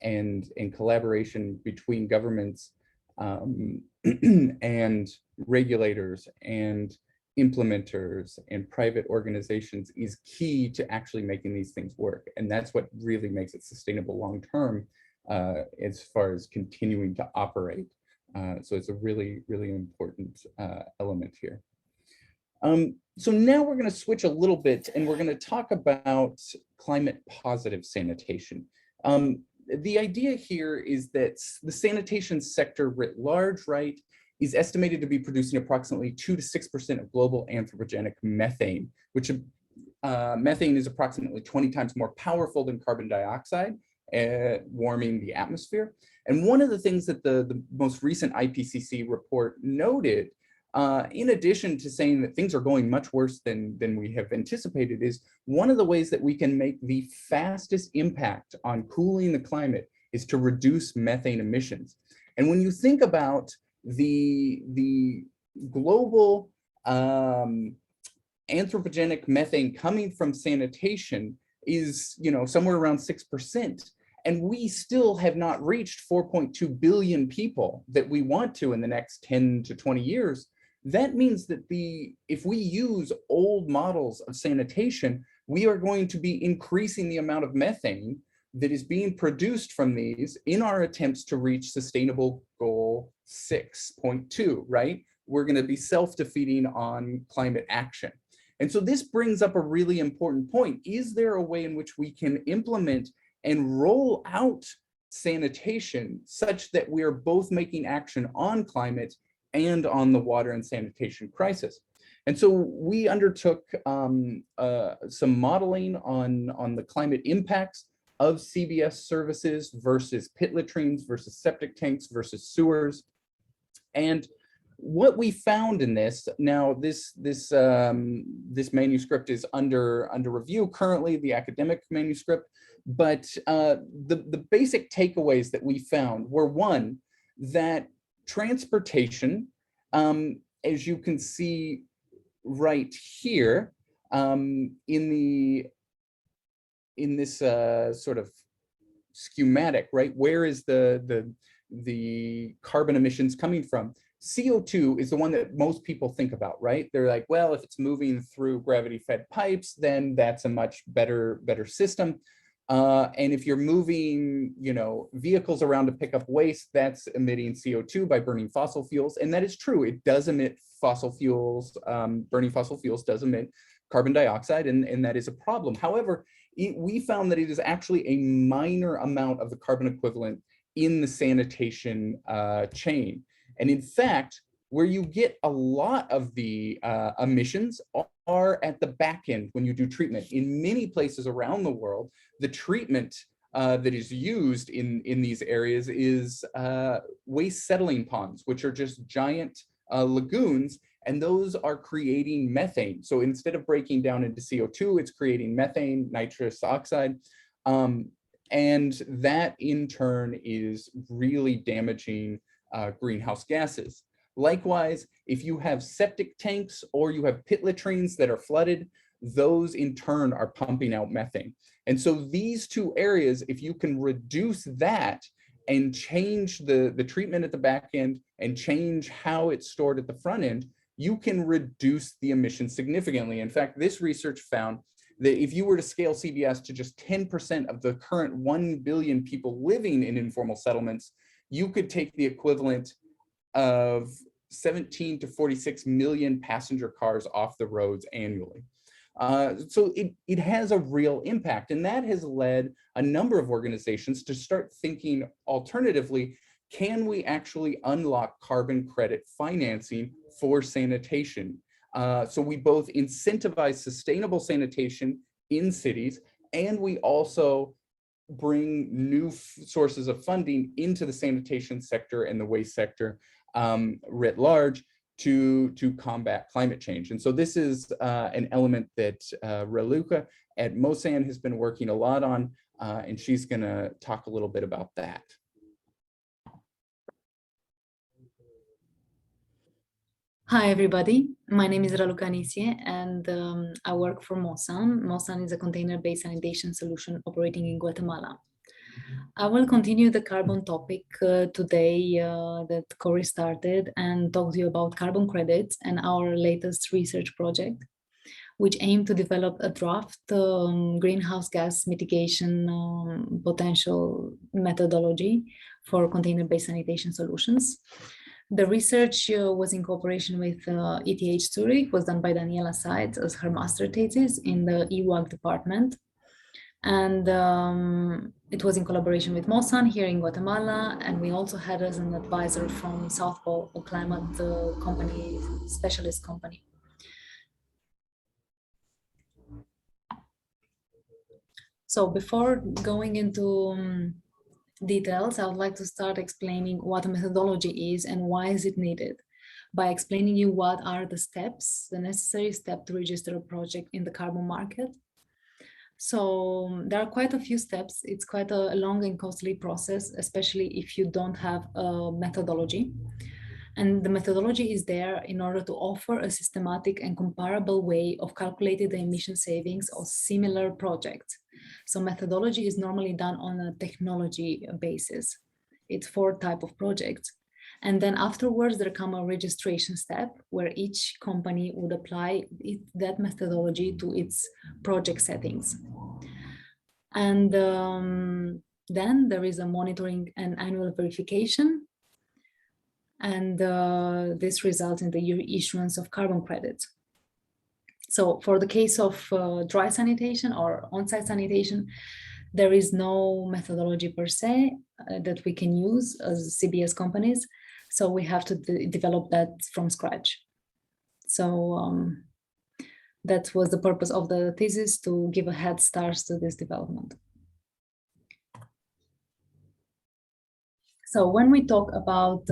and collaboration between governments and regulators and implementers and private organizations is key to actually making these things work. And that's what really makes it sustainable long-term as far as continuing to operate. So it's a really, really important element here. So now we're going to switch a little bit and we're going to talk about climate positive sanitation. The idea here is that the sanitation sector writ large, right, is estimated to be producing approximately 2 to 6% of global anthropogenic methane, which methane is approximately 20 times more powerful than carbon dioxide, warming the atmosphere. And one of the things that the most recent IPCC report noted, in addition to saying that things are going much worse than we have anticipated, is one of the ways that we can make the fastest impact on cooling the climate is to reduce methane emissions. And when you think about the global anthropogenic methane coming from sanitation is, somewhere around 6%. And we still have not reached 4.2 billion people that we want to in the next 10 to 20 years. That means that if we use old models of sanitation, we are going to be increasing the amount of methane that is being produced from these in our attempts to reach sustainable goal 6.2, right? We're going to be self-defeating on climate action. And so this brings up a really important point. Is there a way in which we can implement and roll out sanitation such that we are both making action on climate and on the water and sanitation crisis? And so we undertook some modeling on the climate impacts of CBS services versus pit latrines versus septic tanks versus sewers. And what we found in this, now this manuscript is under review currently, the academic manuscript, but the basic takeaways that we found were, one, that transportation, as you can see right here, in this sort of schematic, right? Where is the carbon emissions coming from? CO2 is the one that most people think about, right? They're like, well, if it's moving through gravity-fed pipes, then that's a much better system. And if you're moving, vehicles around to pick up waste, that's emitting CO2 by burning fossil fuels. And that is true. It does emit fossil fuels. Burning fossil fuels does emit carbon dioxide, and that is a problem. However, we found that it is actually a minor amount of the carbon equivalent in the sanitation chain. And in fact, where you get a lot of the emissions are at the back end when you do treatment. In many places around the world, the treatment that is used in these areas is waste settling ponds, which are just giant lagoons, and those are creating methane. So instead of breaking down into CO2, it's creating methane, nitrous oxide, and that in turn is really damaging greenhouse gases. Likewise, if you have septic tanks or you have pit latrines that are flooded, those in turn are pumping out methane. And so these two areas, if you can reduce that and change the treatment at the back end and change how it's stored at the front end, you can reduce the emissions significantly. In fact, this research found that if you were to scale CBS to just 10% of the current 1 billion people living in informal settlements, you could take the equivalent of 17 to 46 million passenger cars off the roads annually. So it has a real impact, and that has led a number of organizations to start thinking alternatively, can we actually unlock carbon credit financing for sanitation? So we both incentivize sustainable sanitation in cities, and we also bring new sources of funding into the sanitation sector and the waste sector writ large to combat climate change. And so this is an element that Raluca at Mosan has been working a lot on, and she's going to talk a little bit about that. Hi, everybody. My name is Raluca Anisie, and I work for Mosan. Mosan is a container-based sanitation solution operating in Guatemala. I will continue the carbon topic today that Corey started and talk to you about carbon credits and our latest research project, which aim to develop a draft greenhouse gas mitigation potential methodology for container-based sanitation solutions. The research was in cooperation with ETH Zurich, was done by Daniela Seitz as her master thesis in the EWAG department. And it was in collaboration with Mosan here in Guatemala. And we also had as an advisor from South Pole, a climate company, specialist company. So before going into details, I would like to start explaining what a methodology is and why is it needed, by explaining you what are the steps, the necessary step to register a project in the carbon market. So there are quite a few steps. It's quite a long and costly process, especially if you don't have a methodology. And the methodology is there in order to offer a systematic and comparable way of calculating the emission savings of similar projects. So methodology is normally done on a technology basis. It's 4 types of projects. And then afterwards, there comes a registration step where each company would apply that methodology to its project settings. And then there is a monitoring and annual verification. And this results in the issuance of carbon credits. So for the case of dry sanitation or on-site sanitation, there is no methodology per se that we can use as CBS companies. So we have to develop that from scratch. So that was the purpose of the thesis, to give a head start to this development. So when we talk about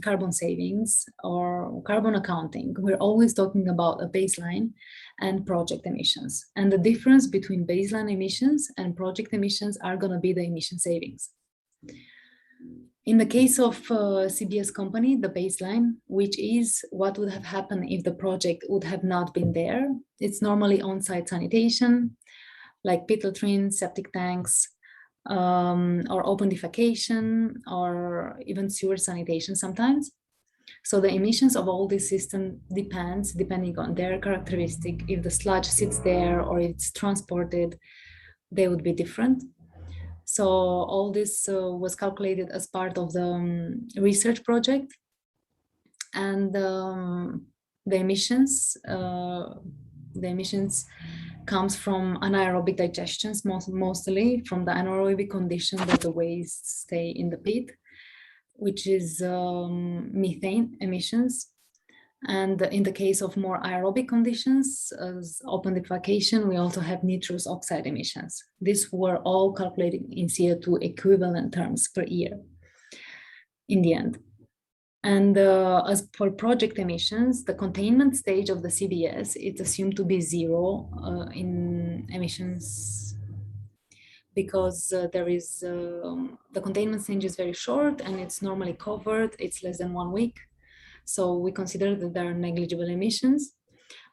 carbon savings or carbon accounting, we're always talking about a baseline and project emissions. And the difference between baseline emissions and project emissions are going to be the emission savings. In the case of CBS company, the baseline, which is what would have happened if the project would have not been there, it's normally on-site sanitation, like pit latrines, septic tanks, or open defecation, or even sewer sanitation sometimes. So the emissions of all these systems depending on their characteristic. If the sludge sits there or it's transported, they would be different. So all this was calculated as part of the research project. And the emissions comes from anaerobic digestions, mostly from the anaerobic condition that the waste stay in the pit, which is methane emissions. And in the case of more aerobic conditions, as open defecation, we also have nitrous oxide emissions. These were all calculated in CO2 equivalent terms per year in the end. And as for project emissions, the containment stage of the CBS, it's assumed to be 0 in emissions, because there is the containment stage is very short and it's normally covered. It's less than 1 week. So we consider that there are negligible emissions,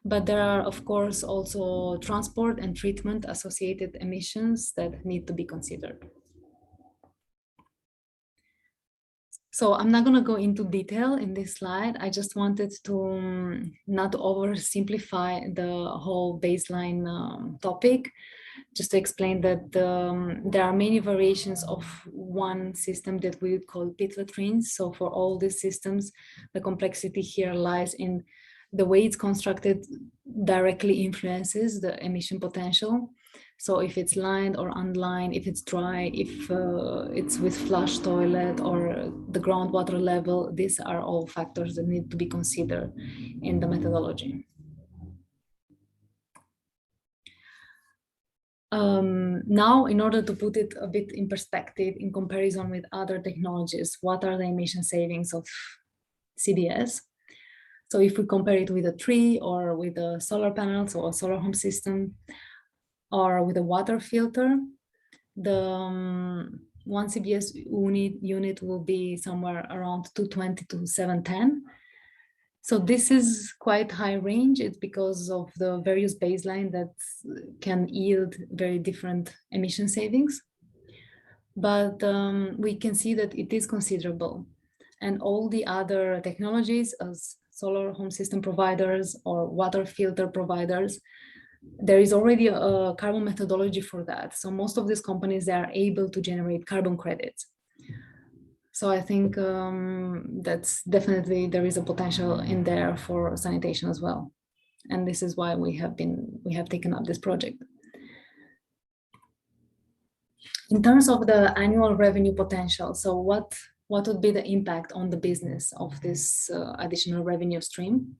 but there are, of course, also transport and treatment associated emissions that need to be considered. So I'm not going to go into detail in this slide. I just wanted to not oversimplify the whole baseline topic, just to explain that there are many variations of one system that we would call pit latrines. So for all these systems, the complexity here lies in the way it's constructed directly influences the emission potential. So if it's lined or unlined, if it's dry, if it's with flush toilet or the groundwater level, these are all factors that need to be considered in the methodology. Now, in order to put it a bit in perspective in comparison with other technologies, what are the emission savings of CBS? So if we compare it with a tree or with a solar panels or a solar home system or with a water filter, the one CBS unit will be somewhere around 220 to 710. So this is quite high range. It's because of the various baseline that can yield very different emission savings. But we can see that it is considerable. And all the other technologies as solar home system providers or water filter providers, there is already a carbon methodology for that. So most of these companies, they are able to generate carbon credits. So I think that's definitely, there is a potential in there for sanitation as well. And this is why we have taken up this project. In terms of the annual revenue potential, so what would be the impact on the business of this additional revenue stream?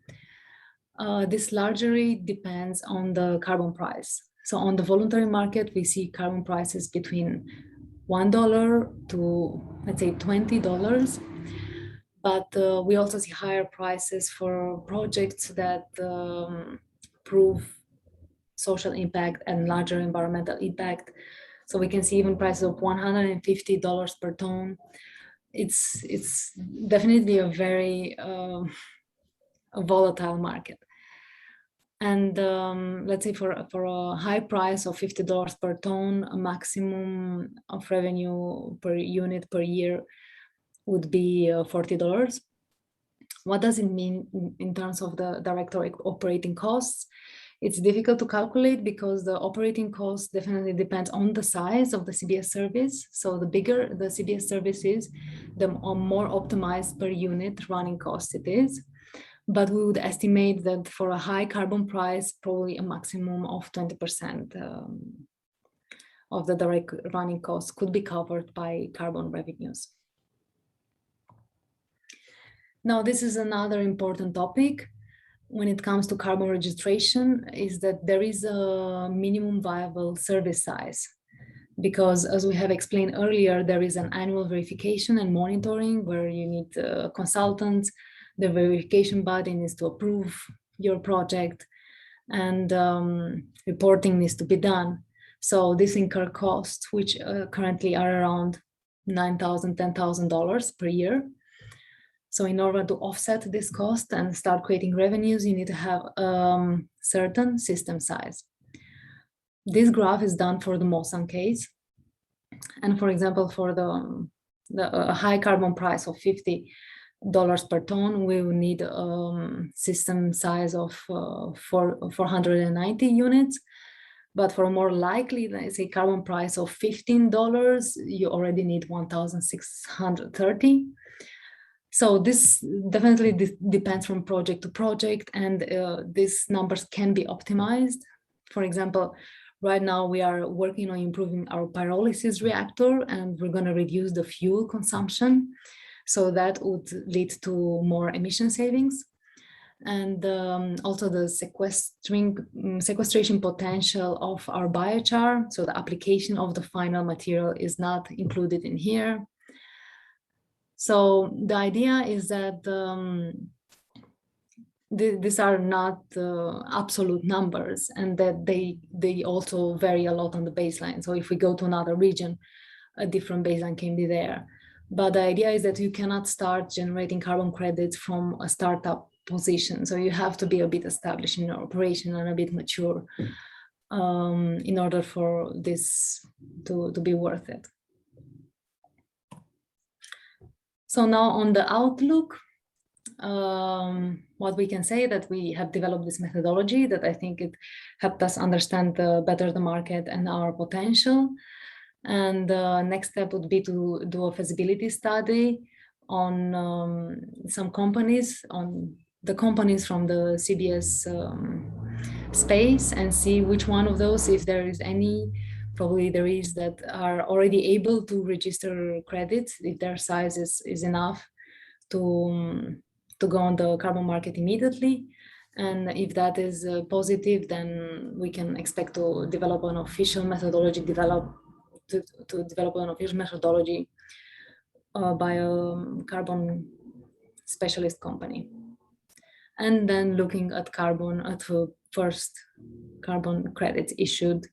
This largely depends on the carbon price. So on the voluntary market, we see carbon prices between $1 to, let's say, $20. But we also see higher prices for projects that prove social impact and larger environmental impact. So we can see even prices of $150 per ton. It's definitely a very a volatile market. And let's say for a high price of $50 per ton, a maximum of revenue per unit per year would be $40. What does it mean in terms of the direct operating costs? It's difficult to calculate because the operating cost definitely depends on the size of the CBS service. So the bigger the CBS service is, the more optimized per unit running cost it is. But we would estimate that for a high carbon price, probably a maximum of 20% of the direct running costs could be covered by carbon revenues. Now, this is another important topic when it comes to carbon registration, is that there is a minimum viable service size. Because as we have explained earlier, there is an annual verification and monitoring where you need consultants. The verification body needs to approve your project, and reporting needs to be done. So this incur costs, which currently are around $9,000, $10,000 per year. So in order to offset this cost and start creating revenues, you need to have a certain system size. This graph is done for the Mosan case. And for example, for the high carbon price of $50 per ton, we will need a system size of 490 units. But for a more likely, let's say, carbon price of $15, you already need 1,630. So this definitely depends from project to project, and these numbers can be optimized. For example, right now we are working on improving our pyrolysis reactor, and we're going to reduce the fuel consumption. So that would lead to more emission savings. And also the sequestration potential of our biochar. So the application of the final material is not included in here. So the idea is that these are not absolute numbers, and that they also vary a lot on the baseline. So if we go to another region, a different baseline can be there. But the idea is that you cannot start generating carbon credits from a startup position. So you have to be a bit established in your operation and a bit mature in order for this to be worth it. So now on the outlook, what we can say that we have developed this methodology that I think it helped us understand better the market and our potential. And the next step would be to do a feasibility study on some companies, on the companies from the CBS space, and see which one of those, if there is any, probably there is, that are already able to register credits, if their size is enough to go on the carbon market immediately. And if that is positive, then we can expect to develop an official methodology, to develop an official methodology by a carbon specialist company. And then looking at carbon, at the first carbon credits issued,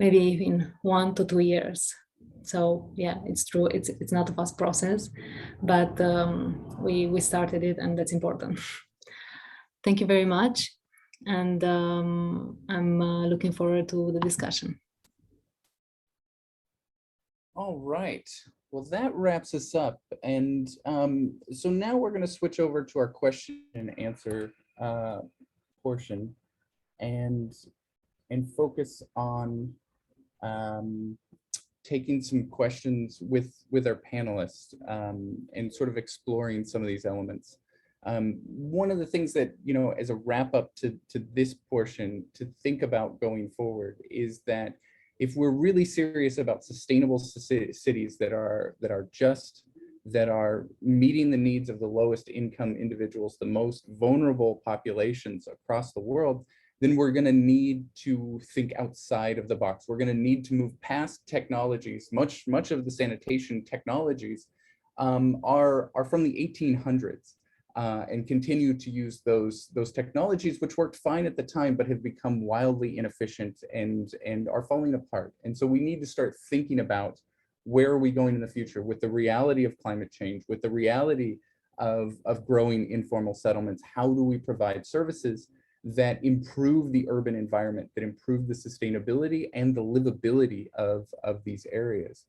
maybe in 1 to 2 years. So yeah, it's true. It's not a fast process, but we started it, and that's important. Thank you very much, and I'm looking forward to the discussion. All right. Well, that wraps us up, and so now we're going to switch over to our question and answer portion, and focus on taking some questions with our panelists and sort of exploring some of these elements. One of the things that, you know, as a wrap up to this portion to think about going forward is that if we're really serious about sustainable cities that are just, that are meeting the needs of the lowest income individuals, the most vulnerable populations across the world, then we're going to need to think outside of the box. We're going to need to move past technologies. Much of the sanitation technologies are from the 1800s and continue to use those technologies, which worked fine at the time, but have become wildly inefficient and are falling apart. And so we need to start thinking about where are we going in the future with the reality of climate change, with the reality of growing informal settlements. How do we provide services that improve the urban environment, that improve the sustainability and the livability of these areas?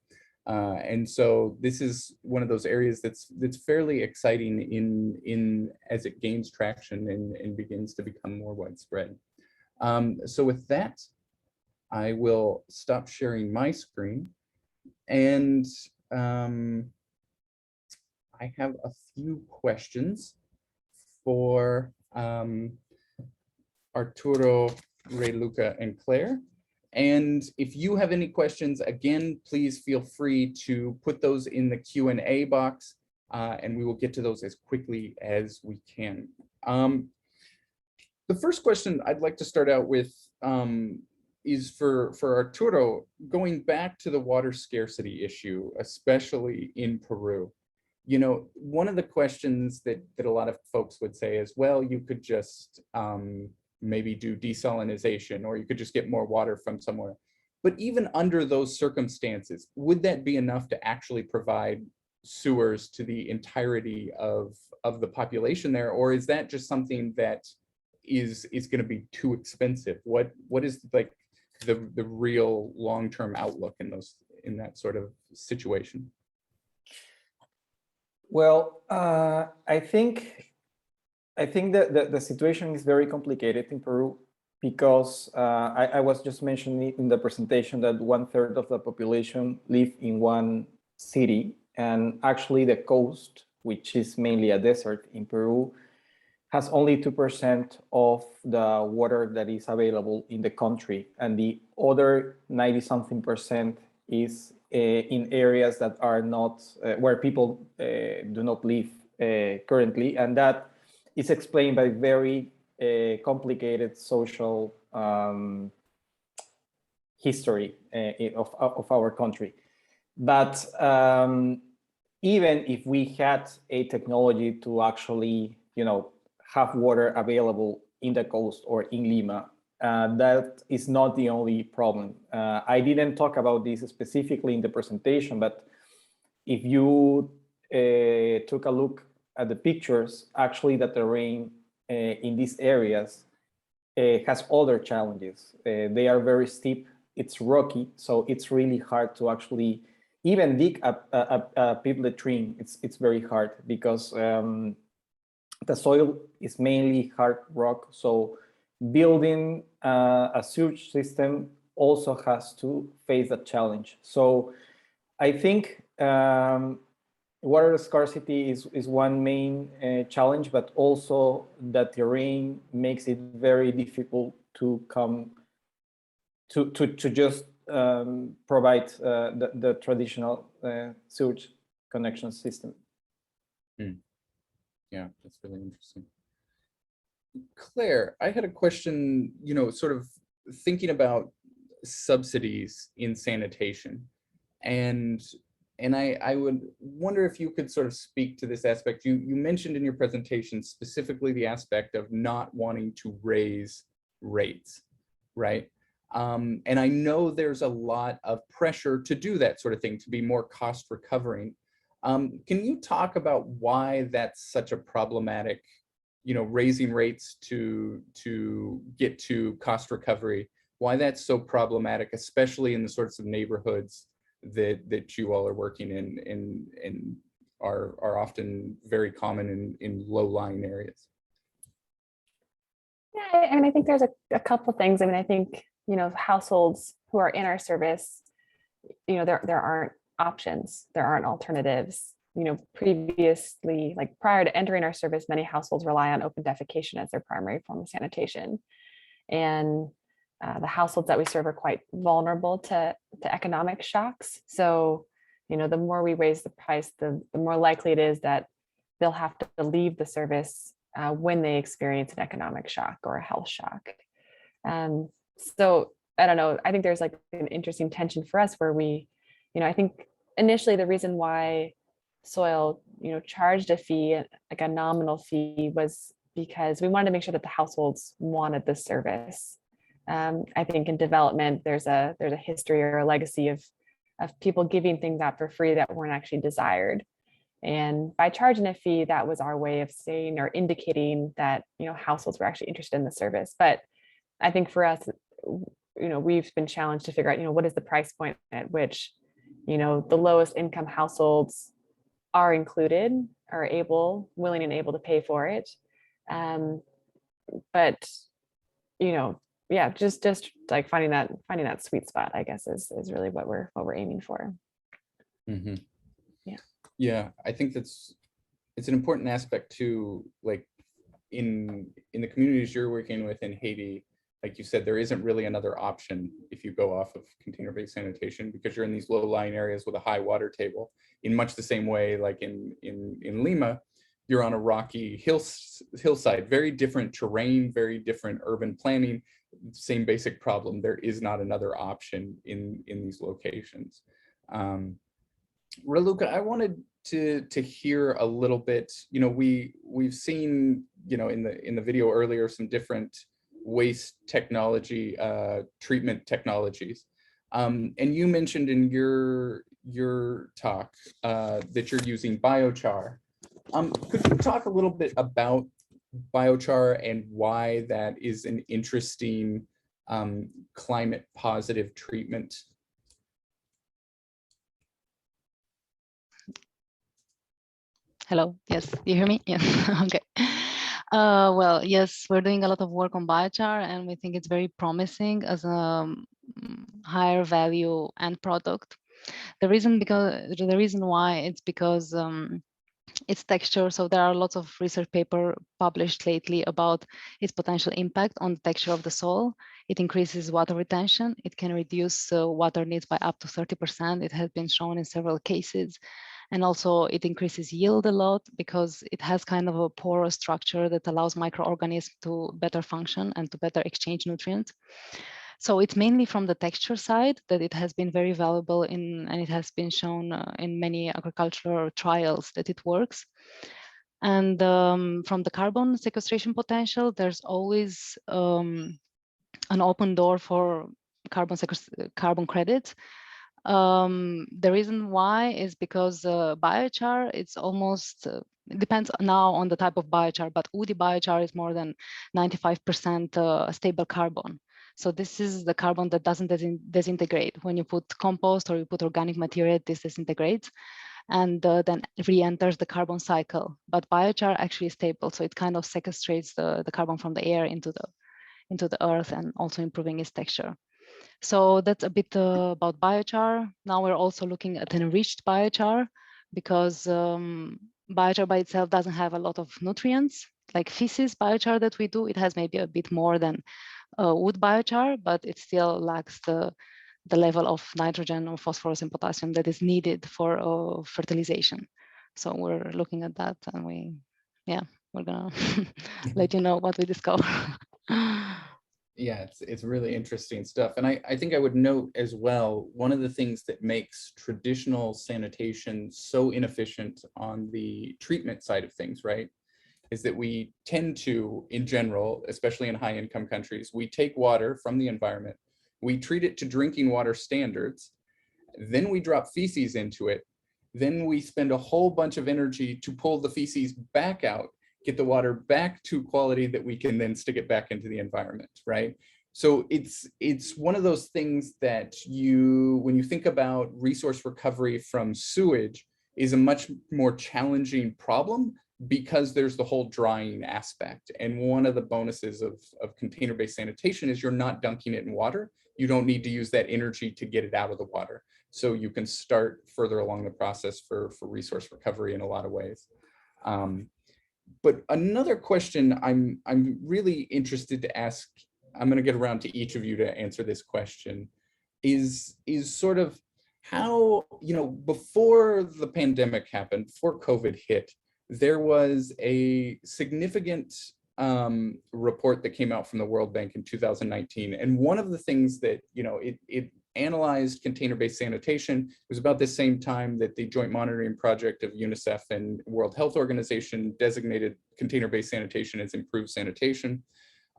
And so this is one of those areas that's fairly exciting in as it gains traction and begins to become more widespread. So with that, I will stop sharing my screen, and I have a few questions for Arturo, Ray, Luca, and Claire. And if you have any questions, again, please feel free to put those in the Q&A box, and we will get to those as quickly as we can. The first question I'd like to start out with is for Arturo, going back to the water scarcity issue, especially in Peru. You know, one of the questions that a lot of folks would say is, well, you could just maybe do desalination, or you could just get more water from somewhere. But even under those circumstances, would that be enough to actually provide sewers to the entirety of the population there? Or is that just something that is going to be too expensive? What is like the real long-term outlook in that sort of situation? Well, I think that the situation is very complicated in Peru because I was just mentioning in the presentation that 1/3 of the population live in one city, and actually the coast, which is mainly a desert in Peru, has only 2% of the water that is available in the country, and the other 90-something% is in areas that are not where people do not live currently, and that is explained by very complicated social history of our country. But even if we had a technology to actually, you know, have water available in the coast or in Lima, that is not the only problem. I didn't talk about this specifically in the presentation, but if you took a look at the pictures, actually the terrain in these areas has other challenges. They are very steep, it's rocky, so it's really hard to actually even dig a pit latrine. It's very hard because the soil is mainly hard rock, so building a sewage system also has to face that challenge. So I think water scarcity is one main challenge, but also the terrain makes it very difficult to come to just provide the traditional sewage connection system. Yeah, that's really interesting. Claire, I had a question, sort of thinking about subsidies in sanitation. And I would wonder if you could sort of speak to this aspect. You mentioned in your presentation specifically the aspect of not wanting to raise rates, right? And I know there's a lot of pressure to do that sort of thing, to be more cost recovering. Can you talk about why that's such a problematic, raising rates to get to cost recovery, why that's so problematic, especially in the sorts of neighborhoods that you all are working in and are often very common in low-lying areas? Yeah, I mean, I think there's a couple things. I mean, I think, households who are in our service, there aren't options, there aren't alternatives. Previously, like prior to entering our service, many households rely on open defecation as their primary form of sanitation. And the households that we serve are quite vulnerable to economic shocks. So, the more we raise the price, the more likely it is that they'll have to leave the service when they experience an economic shock or a health shock. So I don't know, I think there's like an interesting tension for us where we, I think initially the reason why Soil, charged a fee, like a nominal fee, was because we wanted to make sure that the households wanted the service. I think in development, there's a history or a legacy of people giving things out for free that weren't actually desired. And by charging a fee, that was our way of saying or indicating that, households were actually interested in the service. But I think for us, we've been challenged to figure out, what is the price point at which, the lowest income households are included, are willing and able to pay for it. But, yeah, just like finding that sweet spot, I guess, is really what we're aiming for. Mm-hmm. Yeah. Yeah, I think it's an important aspect too, like in the communities you're working with in Haiti, like you said, there isn't really another option if you go off of container-based sanitation, because you're in these low-lying areas with a high water table. In much the same way, like in Lima, you're on a rocky hillside, very different terrain, very different urban planning, same basic problem. There is not another option in these locations. Raluca, I wanted to hear a little bit, we've seen, in the video earlier, some different waste technology, treatment technologies. And you mentioned in your talk that you're using biochar. Could you talk a little bit about biochar and why that is an interesting climate positive treatment? Hello, yes, you hear me? Yes, okay. Well, yes, we're doing a lot of work on biochar, and we think it's very promising as a higher value end product. The reason why it's because its texture. So there are lots of research paper published lately about its potential impact on the texture of the soil. It increases water retention. It can reduce water needs by up to 30%. It has been shown in several cases. And also it increases yield a lot because it has kind of a porous structure that allows microorganisms to better function and to better exchange nutrients. So it's mainly from the texture side that it has been very valuable and it has been shown in many agricultural trials that it works. And from the carbon sequestration potential, there's always an open door for carbon credits. The reason why is because biochar, it's almost, it depends now on the type of biochar, but woody biochar is more than 95% stable carbon. So this is the carbon that doesn't disintegrate. When you put compost or you put organic material, this disintegrates and then re-enters the carbon cycle. But biochar actually is stable, so it kind of sequestrates the carbon from the air into the earth and also improving its texture. So that's a bit about biochar. Now we're also looking at enriched biochar because biochar by itself doesn't have a lot of nutrients. Like feces biochar that we do, it has maybe a bit more than wood biochar, but it still lacks the level of nitrogen or phosphorus and potassium that is needed for fertilization. So we're looking at that, and we're we're gonna let you know what we discover. Yeah, it's really interesting stuff. And I think I would note as well, one of the things that makes traditional sanitation so inefficient on the treatment side of things, right, is that we tend to, in general, especially in high income countries, we take water from the environment, we treat it to drinking water standards, then we drop feces into it, then we spend a whole bunch of energy to pull the feces back out, get the water back to quality that we can then stick it back into the environment, right? So it's one of those things that when you think about resource recovery from sewage, is a much more challenging problem because there's the whole drying aspect. And one of the bonuses of container-based sanitation is you're not dunking it in water. You don't need to use that energy to get it out of the water. So you can start further along the process for resource recovery in a lot of ways. But another question I'm really interested to ask, I'm going to get around to each of you to answer this question, is sort of how, before the pandemic happened, before COVID hit, there was a significant report that came out from the World Bank in 2019. And one of the things that, it analyzed container-based sanitation. It was about the same time that the Joint Monitoring Project of UNICEF and World Health Organization designated container-based sanitation as improved sanitation.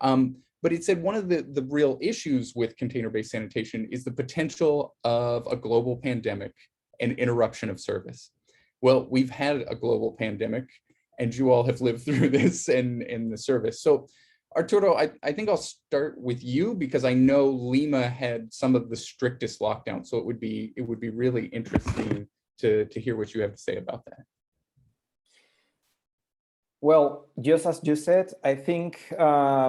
But it said one of the real issues with container-based sanitation is the potential of a global pandemic and interruption of service. Well, we've had a global pandemic and you all have lived through this and the service. So Arturo, I think I'll start with you because I know Lima had some of the strictest lockdowns. So it would be really interesting to hear what you have to say about that. Well, just as you said, I think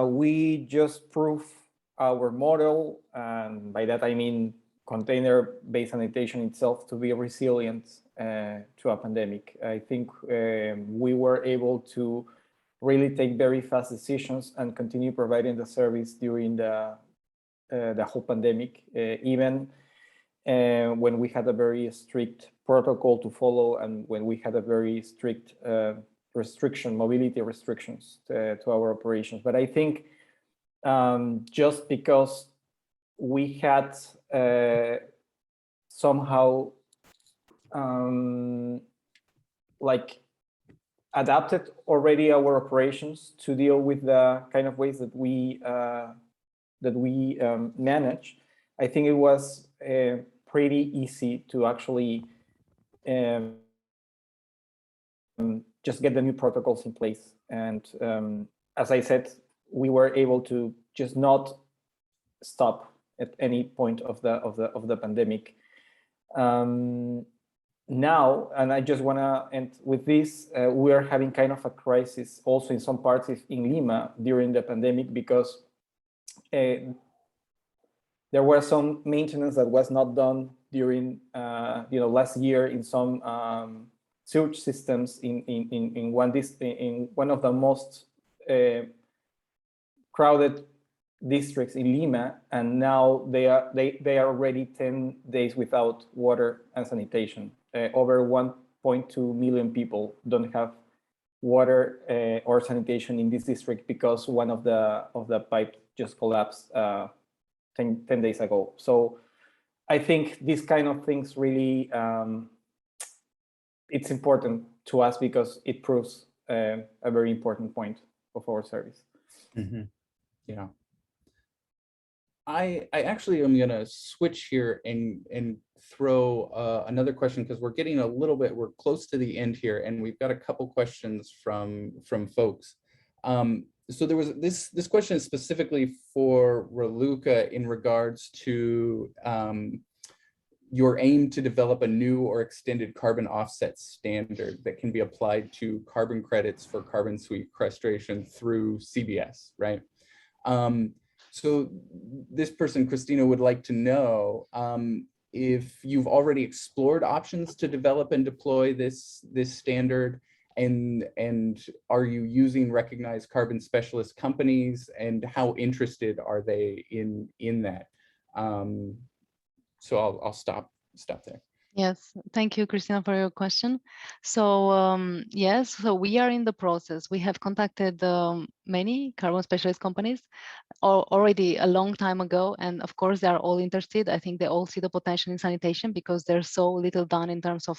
we just proved our model, and by that I mean container-based sanitation itself, to be resilient to a pandemic. I think we were able to really take very fast decisions and continue providing the service during the whole pandemic, even when we had a very strict protocol to follow and when we had a very strict mobility restrictions to our operations. But I think just because we had somehow adapted already our operations to deal with the kind of ways that we manage, I think it was pretty easy to actually just get the new protocols in place. And as I said, we were able to just not stop at any point of the pandemic. Now, and I just want to end with this, we are having kind of a crisis also in some parts in Lima during the pandemic because there was some maintenance that was not done during last year in some sewage systems in one of the most crowded districts in Lima, and now they are already 10 days without water and sanitation. Over 1.2 million people don't have water or sanitation in this district because one of the pipes just collapsed 10 days ago. So I think these kind of things really it's important to us because it proves a very important point of our service. Mm-hmm. Yeah. I actually am going to switch here and throw another question because we're close to the end here and we've got a couple questions from folks. So there was this question is specifically for Raluca in regards to your aim to develop a new or extended carbon offset standard that can be applied to carbon credits for carbon sequestration through CBS, right? So this person, Christina, would like to know if you've already explored options to develop and deploy this standard, and are you using recognized carbon specialist companies, and how interested are they in that? So I'll stop there. Yes, thank you, Christina, for your question. So yes, so we are in the process. We have contacted many carbon specialist companies already a long time ago, and of course they are all interested. I think they all see the potential in sanitation because there's so little done in terms of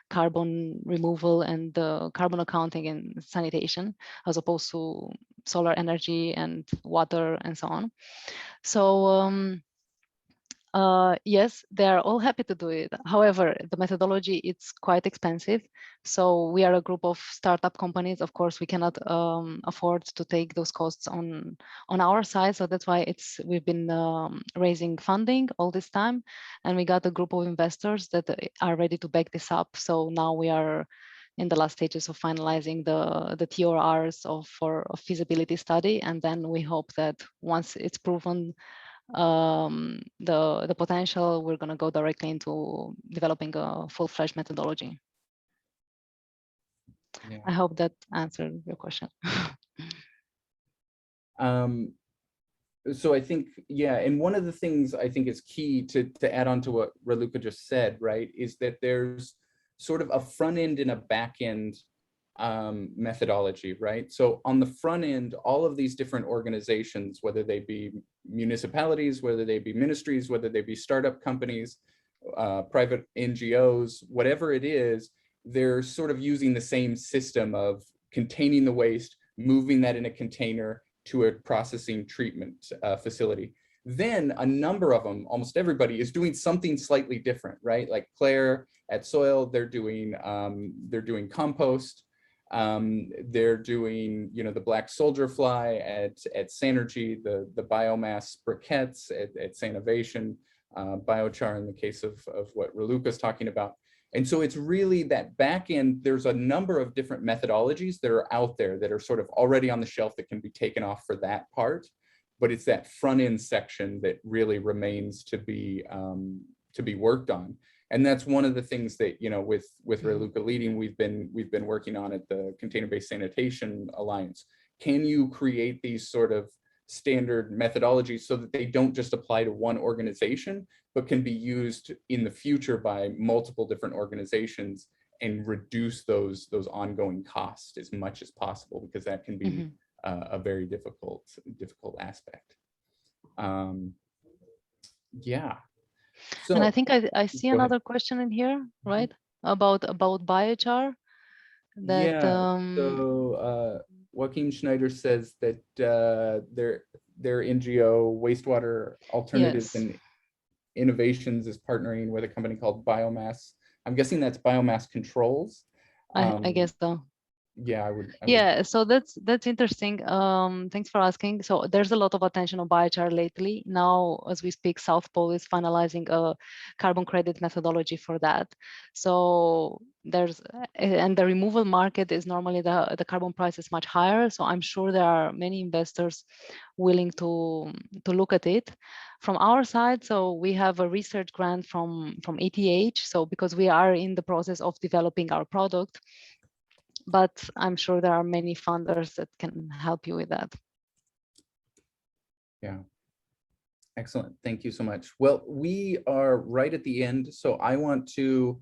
carbon removal and carbon accounting in sanitation, as opposed to solar energy and water and so on. So yes, they are all happy to do it. However, the methodology, it's quite expensive. So we are a group of startup companies. Of course, we cannot afford to take those costs on our side. So that's why we've been raising funding all this time. And we got a group of investors that are ready to back this up. So now we are in the last stages of finalizing the TORs for a feasibility study. And then we hope that once it's proven the potential, we're going to go directly into developing a full-fledged methodology. Yeah. I hope that answered your question. So I think, yeah, and one of the things I think is key to add on to what Raluca just said, right, is that there's sort of a front end and a back end methodology, right? So on the front end, all of these different organizations, whether they be municipalities, whether they be ministries, whether they be startup companies, private NGOs, whatever it is, they're sort of using the same system of containing the waste, moving that in a container to a processing treatment facility. Then a number of them, almost everybody, is doing something slightly different, right? Like Claire at Soil, they're doing compost. They're doing, the black soldier fly at Sanergy, the biomass briquettes at Sanovation, biochar in the case of what Raluca's talking about. And so it's really that back end, there's a number of different methodologies that are out there that are sort of already on the shelf that can be taken off for that part, but it's that front end section that really remains to be worked on. And that's one of the things that, with Raluca leading, we've been working on at the Container-Based Sanitation Alliance. Can you create these sort of standard methodologies so that they don't just apply to one organization, but can be used in the future by multiple different organizations and reduce those ongoing costs as much as possible, because that can be a very difficult aspect. Yeah. So, and I think I see another question in here, right? About biochar. That, so Joaquin Schneider says that their NGO Wastewater Alternatives and Innovations is partnering with a company called Biomass. I'm guessing that's Biomass Controls. I guess so. Yeah, I would. So that's interesting. Thanks for asking. So there's a lot of attention on biochar lately. Now, as we speak, South Pole is finalizing a carbon credit methodology for that. So and the removal market is normally the carbon price is much higher. So I'm sure there are many investors willing to look at it. From our side, so we have a research grant from ATH. So because we are in the process of developing our product, but I'm sure there are many funders that can help you with that. Yeah. Excellent. Thank you so much. Well, we are right at the end. So I want to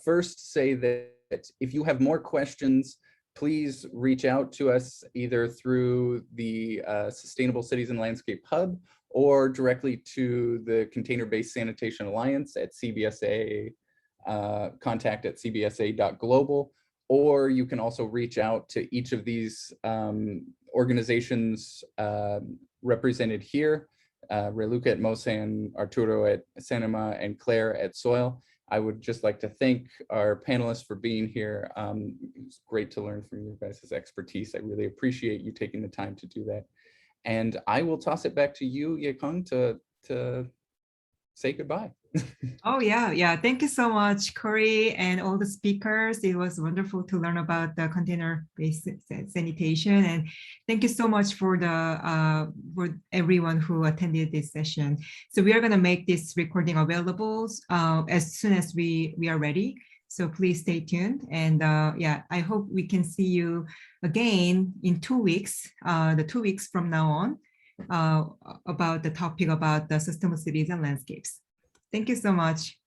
first say that if you have more questions, please reach out to us either through the Sustainable Cities and Landscape Hub or directly to the Container-Based Sanitation Alliance at CBSA, contact at cbsa.global. Or you can also reach out to each of these organizations represented here, Raluca at Mosan, Arturo at Sanema, and Claire at Soil. I would just like to thank our panelists for being here. It's great to learn from you guys' expertise. I really appreciate you taking the time to do that. And I will toss it back to you, Yekung, to say goodbye. Oh, yeah. Thank you so much, Corey, and all the speakers. It was wonderful to learn about the container-based sanitation. And thank you so much for everyone who attended this session. So we are going to make this recording available as soon as we are ready. So please stay tuned. And I hope we can see you again in 2 weeks, the 2 weeks from now on, about the topic about the sustainable cities and landscapes. Thank you so much.